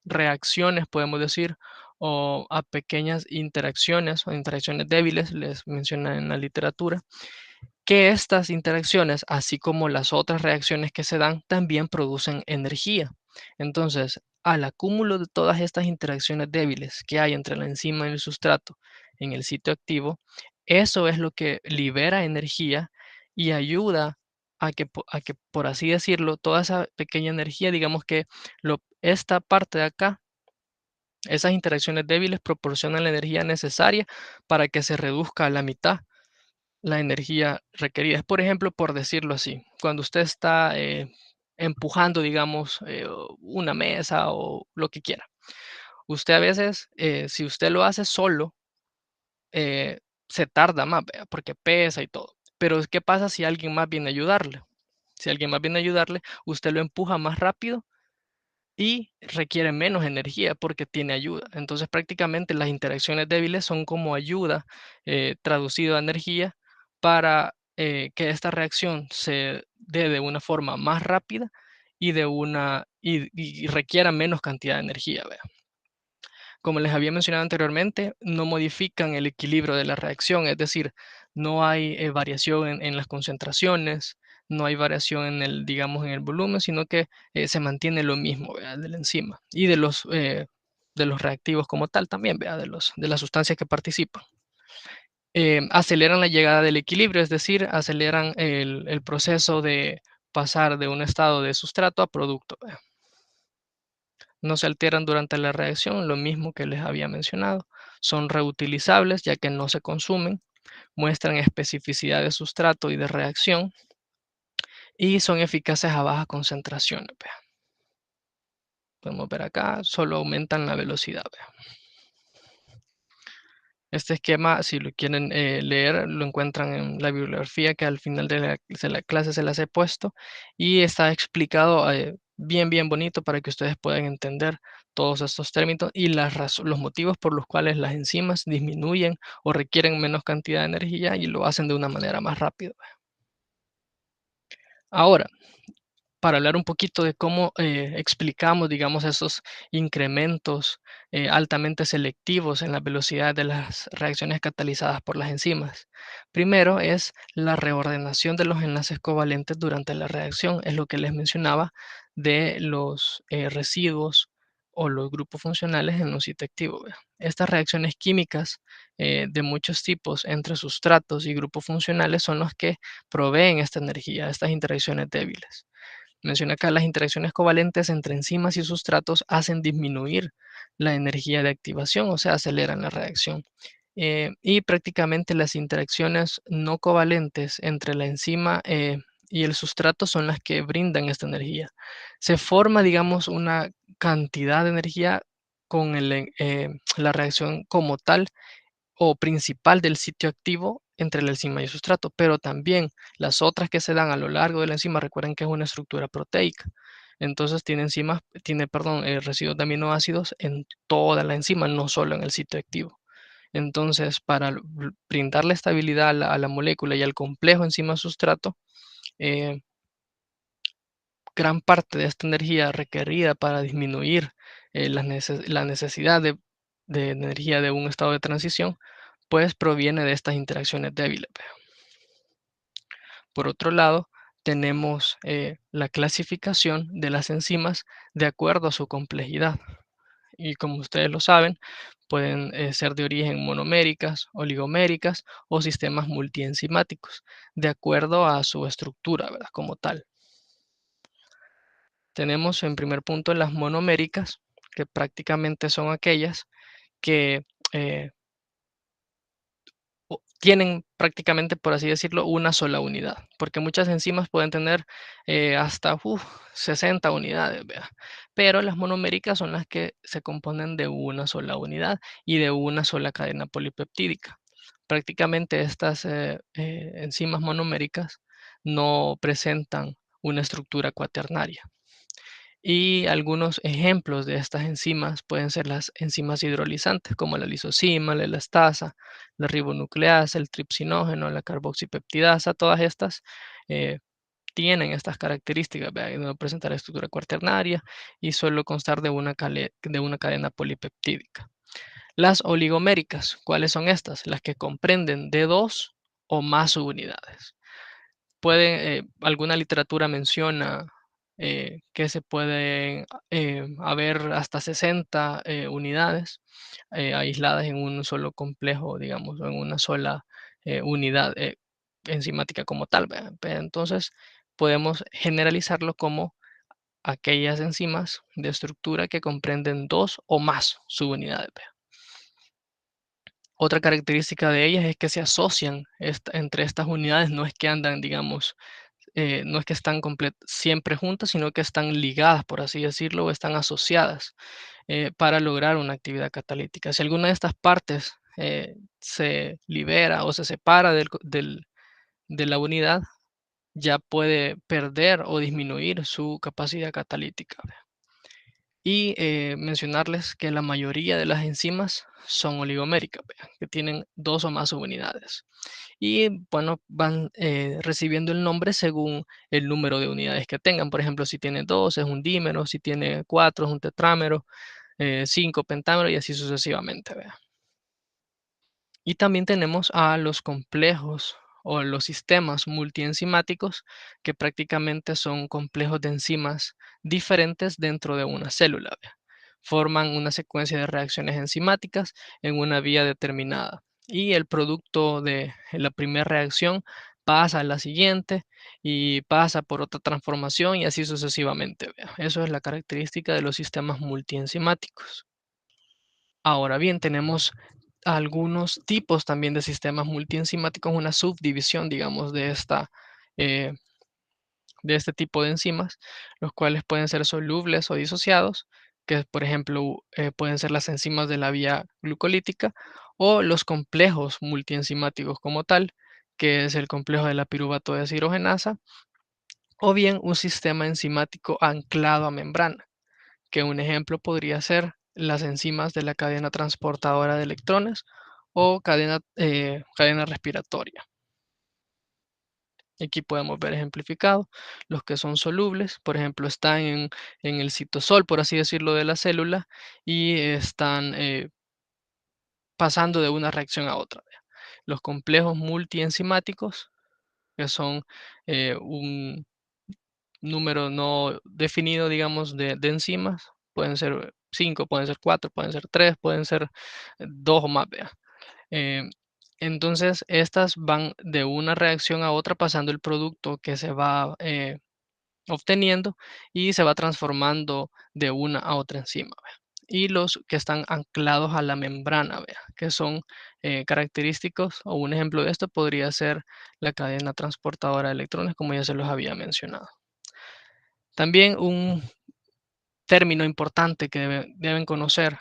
reacciones, podemos decir, o a pequeñas interacciones o interacciones débiles, les menciona en la literatura, que estas interacciones, así como las otras reacciones que se dan, también producen energía. Entonces, al acúmulo de todas estas interacciones débiles que hay entre la enzima y el sustrato en el sitio activo, eso es lo que libera energía y ayuda a que, por así decirlo, toda esa pequeña energía, digamos que esta parte de acá, esas interacciones débiles proporcionan la energía necesaria para que se reduzca a la mitad la energía requerida. Es, por ejemplo, por decirlo así, cuando usted está empujando, digamos, una mesa o lo que quiera. Usted a veces, si usted lo hace solo, se tarda más, ¿vea? Porque pesa y todo. Pero ¿qué pasa si alguien más viene a ayudarle? Si alguien más viene a ayudarle, usted lo empuja más rápido y requiere menos energía porque tiene ayuda. Entonces prácticamente las interacciones débiles son como ayuda traducido a energía para que esta reacción se dé de una forma más rápida y requiera menos cantidad de energía. ¿Vea? Como les había mencionado anteriormente, no modifican el equilibrio de la reacción, es decir, no hay variación en las concentraciones, no hay variación en el, digamos, en el volumen, sino que se mantiene lo mismo, ¿verdad? De la enzima y de los reactivos como tal también, ¿verdad? De las sustancias que participan. Aceleran la llegada del equilibrio, es decir, aceleran el proceso de pasar de un estado de sustrato a producto. ¿Verdad? No se alteran durante la reacción, lo mismo que les había mencionado. Son reutilizables ya que no se consumen, muestran especificidad de sustrato y de reacción y son eficaces a bajas concentraciones. Vea. Podemos ver acá, solo aumentan la velocidad. Vea. Este esquema, si lo quieren leer, lo encuentran en la bibliografía que al final de la clase se las he puesto y está explicado bien bonito para que ustedes puedan entender todos estos términos y los motivos por los cuales las enzimas disminuyen o requieren menos cantidad de energía y lo hacen de una manera más rápida. Ahora, para hablar un poquito de cómo explicamos, digamos, esos incrementos altamente selectivos en la velocidad de las reacciones catalizadas por las enzimas. Primero es la reordenación de los enlaces covalentes durante la reacción, es lo que les mencionaba de los residuos o los grupos funcionales en un sitio activo. ¿Vea? Estas reacciones químicas de muchos tipos entre sustratos y grupos funcionales son los que proveen esta energía, estas interacciones débiles. Menciona acá las interacciones covalentes entre enzimas y sustratos hacen disminuir la energía de activación, o sea, aceleran la reacción. Y prácticamente las interacciones no covalentes entre la enzima y el sustrato son las que brindan esta energía. Se forma, digamos, una cantidad de energía con la reacción como tal o principal del sitio activo entre la enzima y el sustrato, pero también las otras que se dan a lo largo de la enzima, recuerden que es una estructura proteica. Entonces perdón, residuos de aminoácidos en toda la enzima, no solo en el sitio activo. Entonces, para brindarle estabilidad a la molécula y al complejo enzima-sustrato, eh, gran parte de esta energía requerida para disminuir la necesidad de energía de un estado de transición, pues proviene de estas interacciones débiles. Vea. Por otro lado, tenemos la clasificación de las enzimas de acuerdo a su complejidad. Y como ustedes lo saben, pueden ser de origen monoméricas, oligoméricas o sistemas multienzimáticos, de acuerdo a su estructura, ¿verdad? Como tal. Tenemos en primer punto las monoméricas, que prácticamente son aquellas que eh, tienen prácticamente, por así decirlo, una sola unidad, porque muchas enzimas pueden tener hasta 60 unidades, ¿vea? Pero las monoméricas son las que se componen de una sola unidad y de una sola cadena polipeptídica. Prácticamente estas enzimas monoméricas no presentan una estructura cuaternaria. Y algunos ejemplos de estas enzimas pueden ser las enzimas hidrolizantes, como la lisozima, la elastasa, la ribonucleasa, el tripsinógeno, la carboxipeptidasa. Todas estas eh, tienen estas características, ¿verdad? De no presentar estructura cuaternaria y solo constar de una cadena polipeptídica. Las oligoméricas, ¿cuáles son estas? Las que comprenden de dos o más subunidades. Alguna literatura menciona que se pueden haber hasta 60 unidades aisladas en un solo complejo, digamos, o en una sola unidad enzimática como tal. ¿Verdad? Pero entonces, podemos generalizarlo como aquellas enzimas de estructura que comprenden dos o más subunidades. ¿Verdad? Otra característica de ellas es que se asocian entre estas unidades, no es que andan, digamos, no es que están siempre juntas, sino que están ligadas, por así decirlo, o están asociadas para lograr una actividad catalítica. Si alguna de estas partes se libera o se separa de la unidad, ya puede perder o disminuir su capacidad catalítica. Y mencionarles que la mayoría de las enzimas son oligoméricas, que tienen dos o más subunidades. Y bueno, van recibiendo el nombre según el número de unidades que tengan. Por ejemplo, si tiene dos es un dímero, si tiene cuatro es un tetrámero, cinco pentámero y así sucesivamente. ¿Vea? Y también tenemos a los complejos o los sistemas multienzimáticos, que prácticamente son complejos de enzimas diferentes dentro de una célula. ¿Vea? Forman una secuencia de reacciones enzimáticas en una vía determinada. Y el producto de la primera reacción pasa a la siguiente y pasa por otra transformación y así sucesivamente. ¿Vea? Eso es la característica de los sistemas multienzimáticos. Ahora bien, tenemos algunos tipos también de sistemas multienzimáticos, una subdivisión, digamos, eh, de este tipo de enzimas, los cuales pueden ser solubles o disociados, que por ejemplo pueden ser las enzimas de la vía glucolítica, o los complejos multienzimáticos como tal, que es el complejo de la piruvato deshidrogenasa, o bien un sistema enzimático anclado a membrana, que un ejemplo podría ser las enzimas de la cadena transportadora de electrones o cadena respiratoria. Aquí podemos ver ejemplificado los que son solubles, por ejemplo, están en el citosol, por así decirlo, de la célula y están pasando de una reacción a otra. Los complejos multienzimáticos, que son un número no definido, digamos, de enzimas. Pueden ser 5, pueden ser 4, pueden ser 3, pueden ser 2 o más, vea. Eh, entonces, estas van de una reacción a otra pasando el producto que se va obteniendo y se va transformando de una a otra enzima, ¿vea? Y los que están anclados a la membrana, ¿vea? Que son característicos, o un ejemplo de esto podría ser la cadena transportadora de electrones, como ya se los había mencionado. También un término importante que deben conocer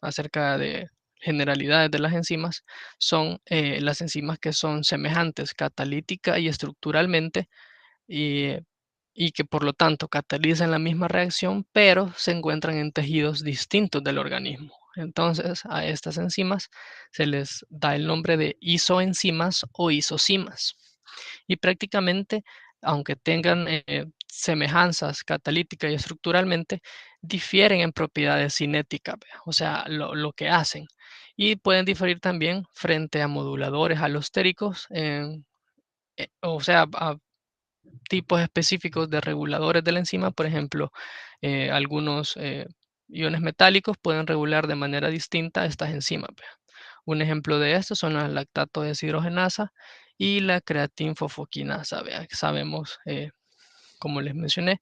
acerca de generalidades de las enzimas son las enzimas que son semejantes catalítica y estructuralmente y, y que por lo tanto catalizan la misma reacción, pero se encuentran en tejidos distintos del organismo. Entonces, a estas enzimas se les da el nombre de isoenzimas o isocimas. Y prácticamente, aunque tengan semejanzas catalítica y estructuralmente, difieren en propiedades cinéticas, ¿vea? O sea, lo que hacen. Y pueden diferir también frente a moduladores alostéricos, o sea, a tipos específicos de reguladores de la enzima, por ejemplo, algunos iones metálicos pueden regular de manera distinta estas enzimas, vea. Un ejemplo de esto son la lactato deshidrogenasa y la creatinfosfoquinasa, vea, que sabemos, como les mencioné,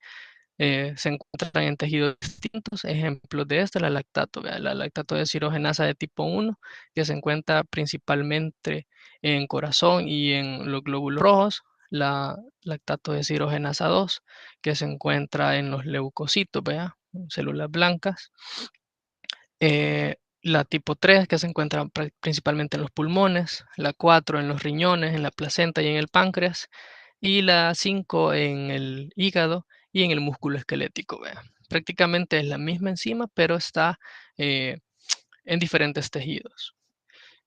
se encuentran en tejidos distintos. Ejemplos de esto, la lactato, vea, la lactato deshidrogenasa de tipo 1, que se encuentra principalmente en corazón y en los glóbulos rojos. La lactato deshidrogenasa 2, que se encuentra en los leucocitos, vea, células blancas. La tipo 3 que se encuentra principalmente en los pulmones, la 4 en los riñones, en la placenta y en el páncreas, y la 5 en el hígado y en el músculo esquelético, vea. Prácticamente es la misma enzima, pero está eh, en diferentes tejidos.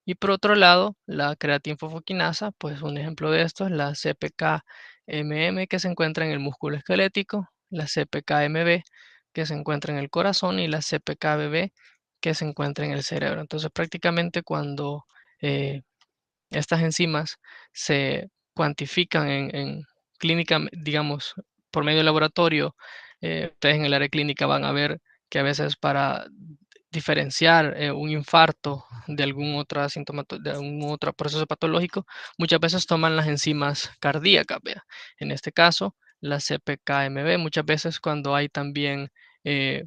Y por otro lado, la creatinfosfoquinasa, pues un ejemplo de esto es la CPK-MM que se encuentra en el músculo esquelético, la CPK-MB que se encuentra en el corazón y la CPK-BB que se encuentra en el cerebro. Entonces, prácticamente cuando eh, estas enzimas se cuantifican en clínica, digamos, por medio de laboratorio, ustedes en el área clínica van a ver que a veces para diferenciar un infarto de de algún otro proceso patológico, muchas veces toman las enzimas cardíacas, vea. En este caso, la CPKMB, muchas veces cuando hay también eh,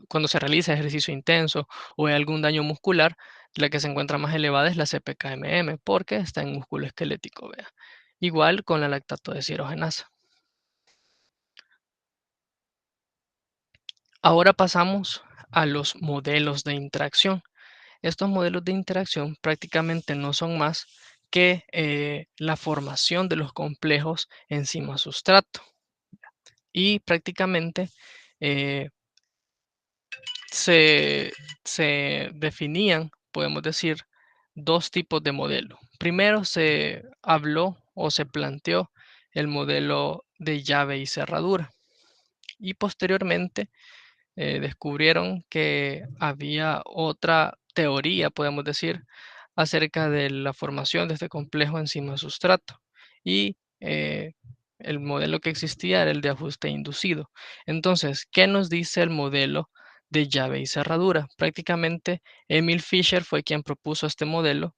cuando se realiza ejercicio intenso o hay algún daño muscular, la que se encuentra más elevada es la CPKMM porque está en músculo esquelético, vea. Igual con la lactato deshidrogenasa. Ahora pasamos a los modelos de interacción. Estos modelos de interacción prácticamente no son más que la formación de los complejos enzima-sustrato. Y prácticamente eh, se, se definían, podemos decir, dos tipos de modelo. Primero se habló o se planteó el modelo de llave y cerradura. Y posteriormente descubrieron que había otra teoría, podemos decir, acerca de la formación de este complejo enzima-sustrato. Y el modelo que existía era el de ajuste inducido. Entonces, ¿qué nos dice el modelo de llave y cerradura? Prácticamente Emil Fischer fue quien propuso este modelo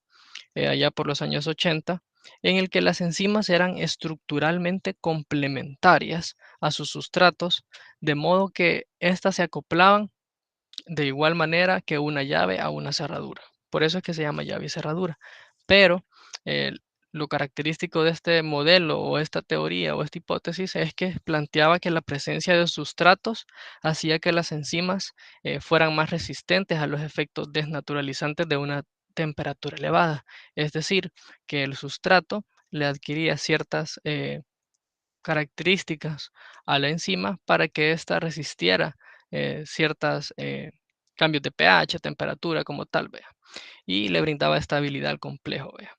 allá por los años 80, en el que las enzimas eran estructuralmente complementarias a sus sustratos, de modo que éstas se acoplaban de igual manera que una llave a una cerradura. Por eso es que se llama llave y cerradura. Pero eh, lo característico de este modelo o esta teoría o esta hipótesis es que planteaba que la presencia de sustratos hacía que las enzimas fueran más resistentes a los efectos desnaturalizantes de una temperatura elevada. Es decir, que el sustrato le adquiría ciertas características a la enzima para que ésta resistiera ciertas cambios de pH, temperatura como tal, vea, y le brindaba estabilidad al complejo, vea.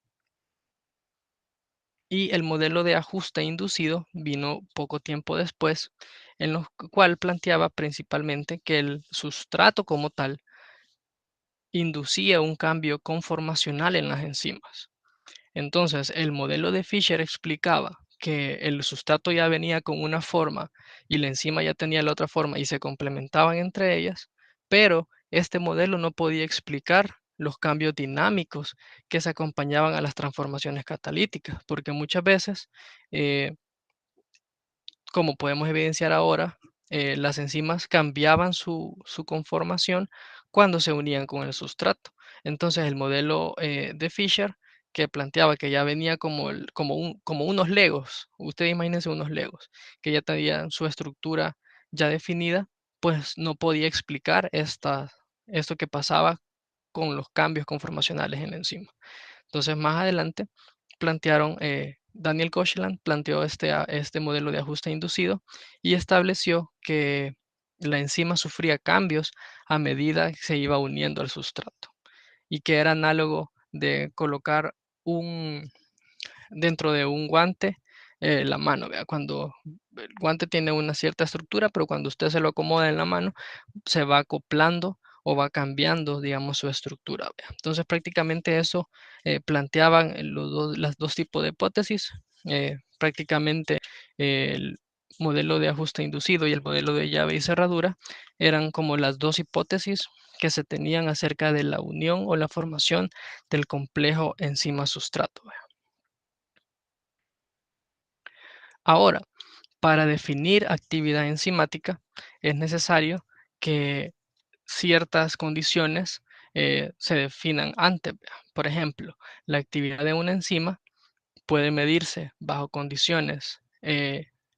Y el modelo de ajuste inducido vino poco tiempo después, en lo cual planteaba principalmente que el sustrato como tal inducía un cambio conformacional en las enzimas. Entonces, el modelo de Fisher explicaba que el sustrato ya venía con una forma y la enzima ya tenía la otra forma y se complementaban entre ellas, pero este modelo no podía explicar los cambios dinámicos que se acompañaban a las transformaciones catalíticas, porque muchas veces eh, como podemos evidenciar ahora, las enzimas cambiaban su conformación cuando se unían con el sustrato. Entonces, el modelo de Fisher, que planteaba que ya venía como unos legos, ustedes imagínense unos legos, que ya tenían su estructura ya definida, pues no podía explicar esto que pasaba con los cambios conformacionales en la enzima. Entonces, más adelante plantearon, Daniel Koshland planteó este modelo de ajuste inducido y estableció que la enzima sufría cambios a medida que se iba uniendo al sustrato y que era análogo de colocar un, dentro de un guante la mano, ¿vea? Cuando el guante tiene una cierta estructura, pero cuando usted se lo acomoda en la mano, se va acoplando o va cambiando, digamos, su estructura, ¿vea? Entonces, prácticamente eso planteaban las dos tipos de hipótesis. Prácticamente el modelo de ajuste inducido y el modelo de llave y cerradura eran como las dos hipótesis que se tenían acerca de la unión o la formación del complejo enzima-sustrato. Ahora, para definir actividad enzimática es necesario que ciertas condiciones se definan antes. Vea. Por ejemplo, la actividad de una enzima puede medirse bajo condiciones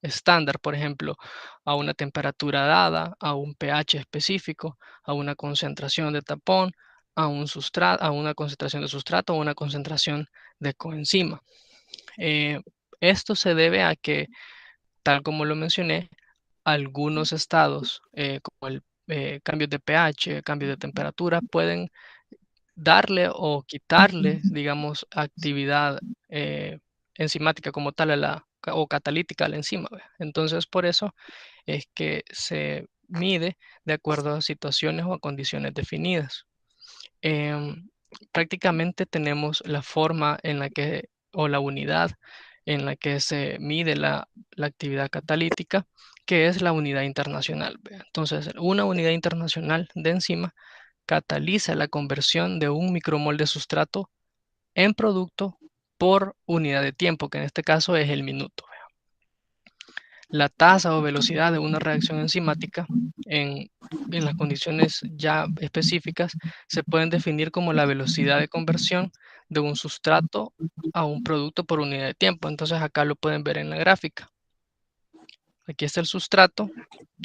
estándar, por ejemplo, a una temperatura dada, a un pH específico, a una concentración de tapón, a una concentración de sustrato o una concentración de coenzima. Eh, Esto se debe a que, tal como lo mencioné, algunos estados, como el cambios de pH, cambios de temperatura, pueden darle o quitarle, digamos, actividad enzimática como tal o catalítica a la enzima. ¿Ve? Entonces, por eso es que se mide de acuerdo a situaciones o a condiciones definidas. Em, Prácticamente tenemos la forma en la que, o la unidad en la que se mide la actividad catalítica, que es la unidad internacional. ¿Ve? Entonces, una unidad internacional de enzima cataliza la conversión de un micromol de sustrato en producto por unidad de tiempo, que en este caso es el minuto. La tasa o velocidad de una reacción enzimática en, en las condiciones ya específicas se pueden definir como la velocidad de conversión de un sustrato a un producto por unidad de tiempo. Entonces acá lo pueden ver en la gráfica. Aquí está el sustrato,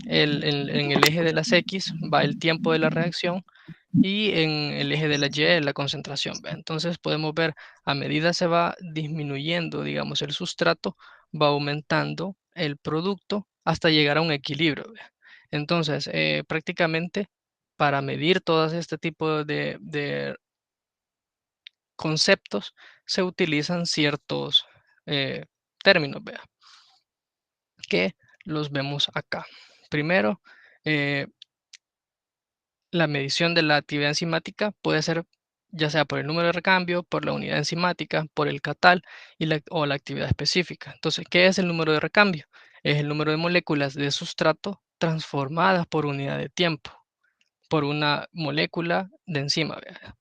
en el eje de las X va el tiempo de la reacción y en el eje de la Y la concentración. ¿Ve? Entonces podemos ver a medida se va disminuyendo, digamos, el sustrato, va aumentando el producto hasta llegar a un equilibrio. ¿Ve? Entonces, prácticamente para medir todo este tipo de conceptos se utilizan ciertos términos, ¿vea? Que los vemos acá. Primero, eh, la medición de la actividad enzimática puede ser ya sea por el número de recambio, por la unidad enzimática, por el catal o la actividad específica. Entonces, ¿qué es el número de recambio? Es el número de moléculas de sustrato transformadas por unidad de tiempo, por una molécula de enzima. ¿Vea?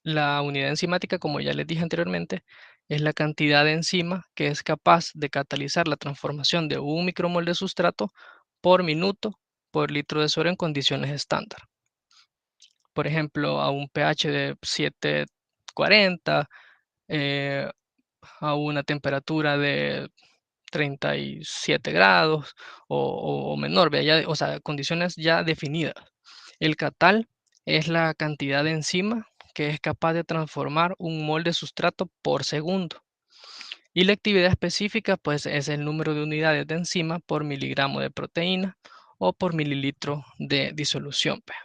La unidad enzimática, como ya les dije anteriormente, es la cantidad de enzima que es capaz de catalizar la transformación de un micromol de sustrato por minuto por litro de suero en condiciones estándar. Por ejemplo, a un pH de 740, eh, a una temperatura de 37 grados o menor, ¿vea? O sea, condiciones ya definidas. El catal es la cantidad de enzima que es capaz de transformar un mol de sustrato por segundo. Y la actividad específica, pues, es el número de unidades de enzima por miligramo de proteína o por mililitro de disolución. ¿Vea?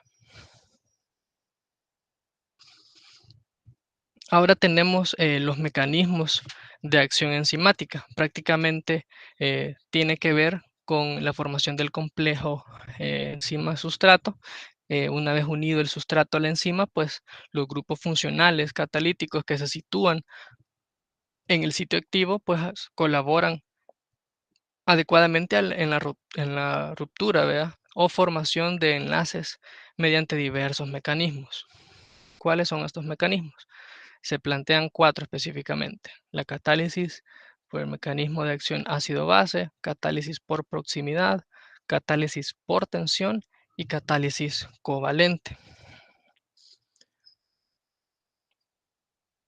Ahora tenemos los mecanismos de acción enzimática. Prácticamente tiene que ver con la formación del complejo enzima-sustrato. Una vez unido el sustrato a la enzima, pues los grupos funcionales catalíticos que se sitúan en el sitio activo, pues colaboran adecuadamente en la ruptura, ¿verdad? O formación de enlaces mediante diversos mecanismos. ¿Cuáles son estos mecanismos? Se plantean cuatro específicamente: la catálisis por el mecanismo de acción ácido-base, catálisis por proximidad, catálisis por tensión y catálisis covalente.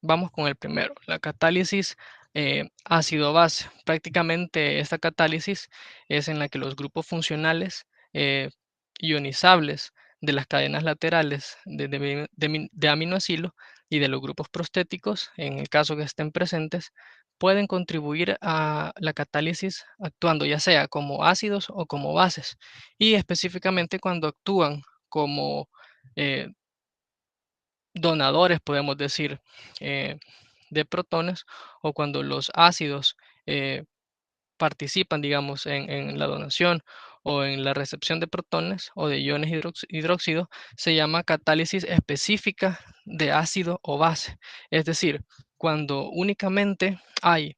Vamos con el primero, la catálisis ácido-base. Prácticamente esta catálisis es en la que los grupos funcionales ionizables de las cadenas laterales de aminoácido y de los grupos prostéticos, en el caso que estén presentes, pueden contribuir a la catálisis actuando ya sea como ácidos o como bases, y específicamente cuando actúan como eh, donadores, podemos decir, eh, de protones, o cuando los ácidos eh, participan, digamos, en la donación o en la recepción de protones o de iones hidróxido, se llama catálisis específica de ácido o base. Es decir, cuando únicamente hay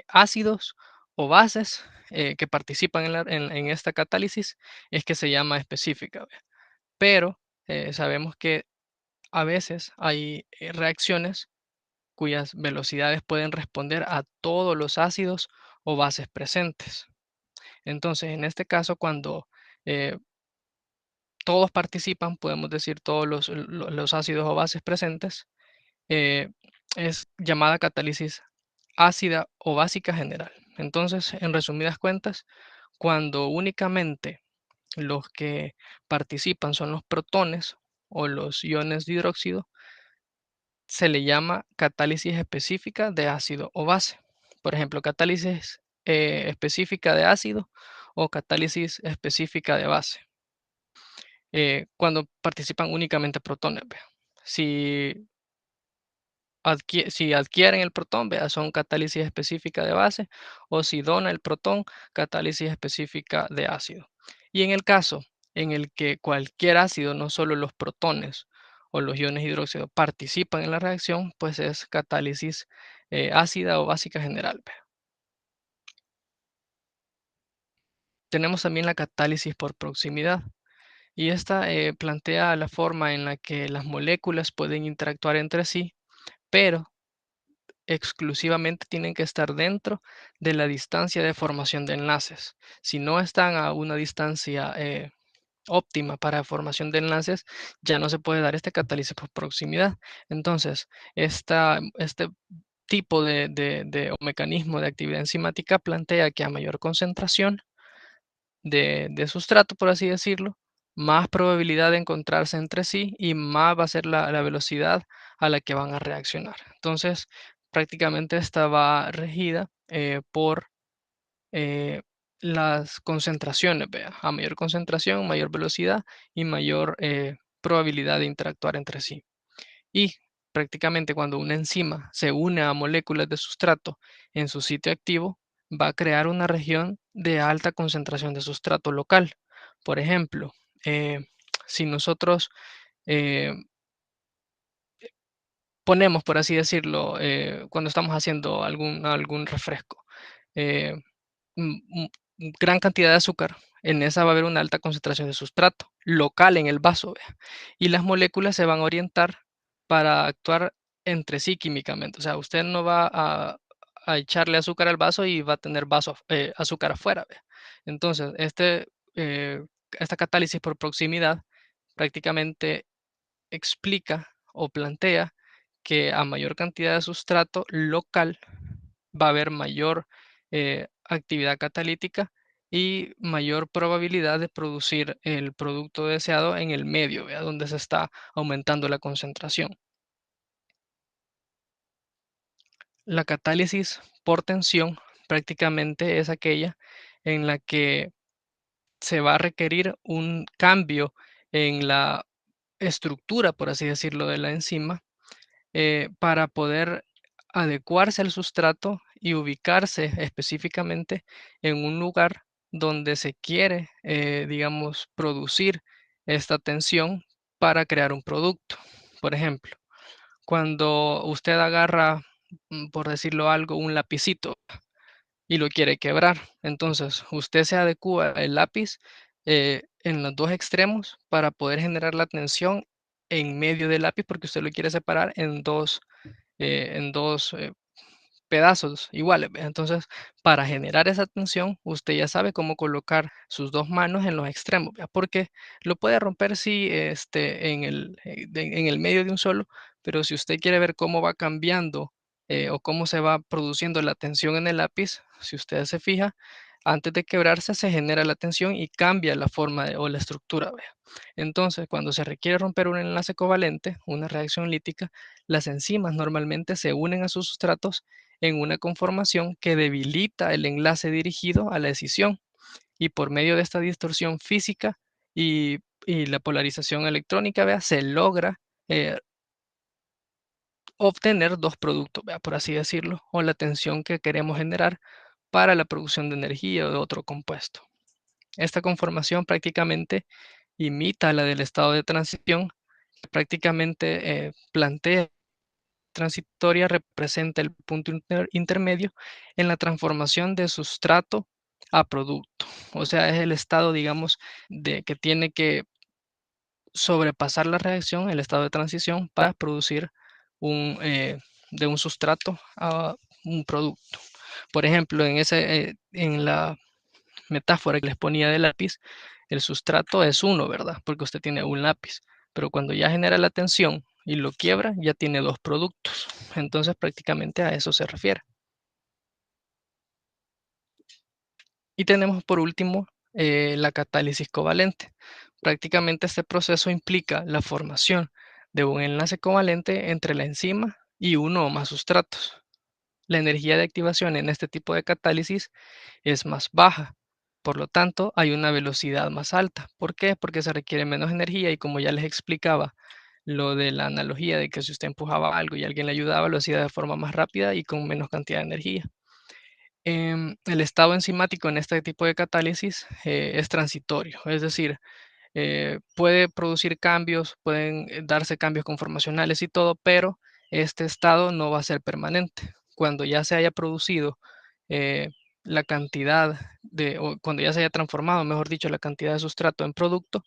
ácidos o bases que participan en esta catálisis, es que se llama específica. ¿Ve? Pero sabemos que a veces hay reacciones cuyas velocidades pueden responder a todos los ácidos o bases presentes. Entonces, en este caso, cuando eh, todos participan, podemos decir todos los ácidos o bases presentes, eh, es llamada catálisis ácida o básica general. Entonces, en resumidas cuentas, cuando únicamente los que participan son los protones o los iones de hidróxido, se le llama catálisis específica de ácido o base. Por ejemplo, catálisis específica de ácido o catálisis específica de base. Cuando participan únicamente protones. Vea. Si, si adquieren el protón, vea, son catálisis específica de base, o si dona el protón, catálisis específica de ácido. Y en el caso en el que cualquier ácido, no solo los protones o los iones hidróxido, participan en la reacción, pues es catálisis ácida o básica general. Vea. Tenemos también la catálisis por proximidad. Y esta plantea la forma en la que las moléculas pueden interactuar entre sí, pero exclusivamente tienen que estar dentro de la distancia de formación de enlaces. Si no están a una distancia óptima para formación de enlaces, ya no se puede dar este catálisis por proximidad. Entonces, este tipo de o mecanismo de actividad enzimática plantea que a mayor concentración de sustrato, por así decirlo, más probabilidad de encontrarse entre sí y más va a ser la velocidad a la que van a reaccionar. Entonces, prácticamente esta va regida por eh, las concentraciones, vea, a mayor concentración, mayor velocidad y mayor probabilidad de interactuar entre sí. Y prácticamente cuando una enzima se une a moléculas de sustrato en su sitio activo, va a crear una región de alta concentración de sustrato local. Por ejemplo, si nosotros eh, ponemos, por así decirlo, cuando estamos haciendo algún refresco, eh, gran cantidad de azúcar, en esa va a haber una alta concentración de sustrato local en el vaso, vea, y las moléculas se van a orientar para actuar entre sí químicamente. O sea, usted no va a echarle azúcar al vaso y va a tener azúcar afuera. Vea. Entonces, esta catálisis por proximidad prácticamente explica o plantea que a mayor cantidad de sustrato local va a haber mayor actividad catalítica y mayor probabilidad de producir el producto deseado en el medio, ¿vea? Donde se está aumentando la concentración. La catálisis por tensión prácticamente es aquella en la que se va a requerir un cambio en la estructura, por así decirlo, de la enzima para poder adecuarse al sustrato y ubicarse específicamente en un lugar donde se quiere, digamos, producir esta tensión para crear un producto. Por ejemplo, cuando usted agarra, por decirlo algo, un lapicito y lo quiere quebrar, entonces usted se adecua el lápiz en los dos extremos para poder generar la tensión en medio del lápiz porque usted lo quiere separar en dos pedazos iguales, ¿ve? Entonces, para generar esa tensión, usted ya sabe cómo colocar sus 2 manos en los extremos, ¿vea? Porque lo puede romper, sí, en el medio de un solo, pero si usted quiere ver cómo va cambiando, o cómo se va produciendo la tensión en el lápiz, si usted se fija, antes de quebrarse se genera la tensión y cambia la forma o la estructura, ¿vea? Entonces, cuando se requiere romper un enlace covalente, una reacción lítica, las enzimas normalmente se unen a sus sustratos en una conformación que debilita el enlace dirigido a la escisión y por medio de esta distorsión física y, y la polarización electrónica, ¿vea? Se logra eh, obtener dos productos, ¿vea? Por así decirlo, o la tensión que queremos generar para la producción de energía o de otro compuesto. Esta conformación prácticamente imita la del estado de transición, que prácticamente plantea transitoria representa el punto intermedio en la transformación de sustrato a producto. O sea, es el estado, digamos, de que tiene que sobrepasar la reacción, el estado de transición, para producir de un sustrato a un producto. Por ejemplo, en la metáfora que les ponía de lápiz, el sustrato es uno, ¿verdad? Porque usted tiene un lápiz, pero cuando ya genera la tensión y lo quiebra, ya tiene dos productos. Entonces, prácticamente a eso se refiere. Y tenemos por último la catálisis covalente. Prácticamente este proceso implica la formación de un enlace covalente entre la enzima y uno o más sustratos. La energía de activación en este tipo de catálisis es más baja. Por lo tanto, hay una velocidad más alta. ¿Por qué? Porque se requiere menos energía y como ya les explicaba, lo de la analogía de que si usted empujaba algo y alguien le ayudaba, lo hacía de forma más rápida y con menos cantidad de energía. El estado enzimático en este tipo de catálisis es transitorio, es decir, puede producir cambios, pueden darse cambios conformacionales y todo, pero este estado no va a ser permanente. Cuando ya se haya producido eh, la cantidad o cuando ya se haya transformado, mejor dicho, la cantidad de sustrato en producto,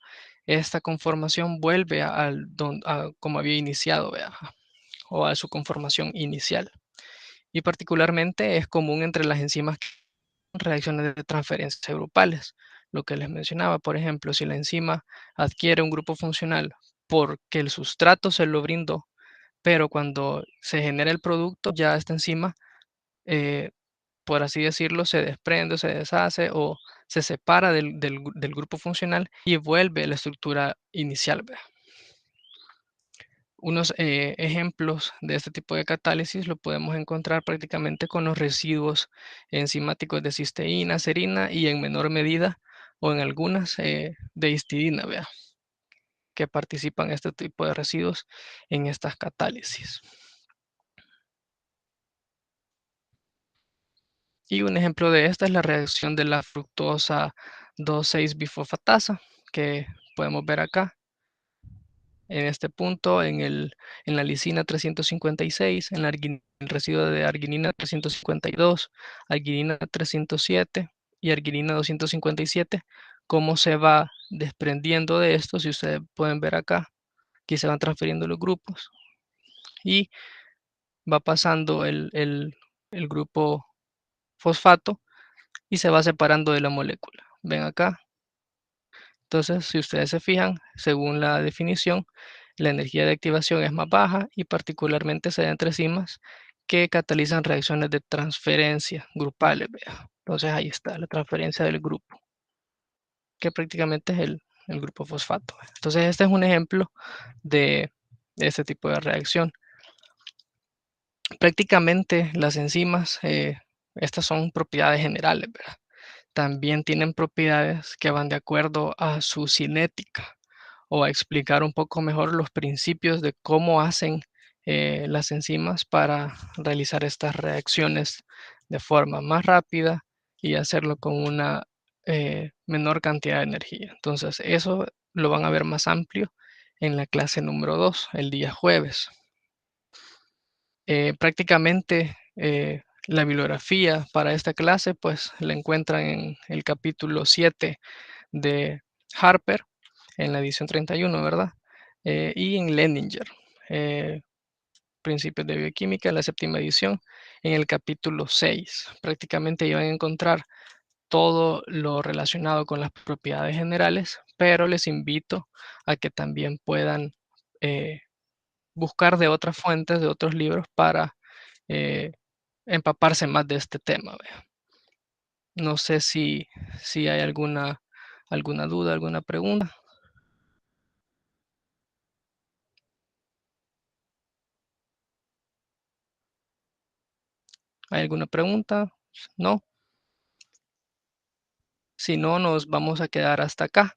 esta conformación vuelve a como había iniciado, vea, o a su conformación inicial. Y particularmente es común entre las enzimas reacciones de transferencia grupales. Lo que les mencionaba, por ejemplo, si la enzima adquiere un grupo funcional porque el sustrato se lo brindó, pero cuando se genera el producto, ya esta enzima, eh, por así decirlo, se desprende, se deshace o se separa del grupo funcional y vuelve a la estructura inicial. ¿Ve? Unos ejemplos de este tipo de catálisis lo podemos encontrar prácticamente con los residuos enzimáticos de cisteína, serina y en menor medida o en algunas de histidina, vea, que participan este tipo de residuos en estas catálisis. Y un ejemplo de esta es la reacción de la fructosa 2,6-bifosfatasa que podemos ver acá en este punto, en la lisina 356, en el residuo de arginina 352, arginina 307 y arginina 257, cómo se va desprendiendo de esto, si ustedes pueden ver acá, aquí se van transfiriendo los grupos y va pasando el grupo fosfato y se va separando de la molécula. Ven acá. Entonces, si ustedes se fijan, según la definición, la energía de activación es más baja y particularmente se da entre enzimas que catalizan reacciones de transferencia grupales. Vea. Entonces ahí está la transferencia del grupo, que prácticamente es el grupo fosfato. Entonces este es un ejemplo de este tipo de reacción. Prácticamente las enzimas, estas son propiedades generales, ¿verdad? También tienen propiedades que van de acuerdo a su cinética o a explicar un poco mejor los principios de cómo hacen las enzimas para realizar estas reacciones de forma más rápida y hacerlo con una menor cantidad de energía. Entonces, eso lo van a ver más amplio en la clase número 2, el día jueves. Prácticamente la bibliografía para esta clase pues la encuentran en el capítulo 7 de Harper, en la edición 31, ¿verdad? Y en Leninger. Principios de Bioquímica, la 7ª edición, en el capítulo 6. Prácticamente iban a encontrar todo lo relacionado con las propiedades generales, pero les invito a que también puedan buscar de otras fuentes, de otros libros para empaparse más de este tema. ¿Vea? No sé si hay alguna duda, alguna pregunta. ¿Hay alguna pregunta? ¿No? Si no, nos vamos a quedar hasta acá.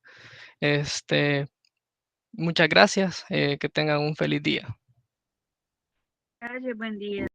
Muchas gracias. Que tengan un feliz día. Gracias, buen día.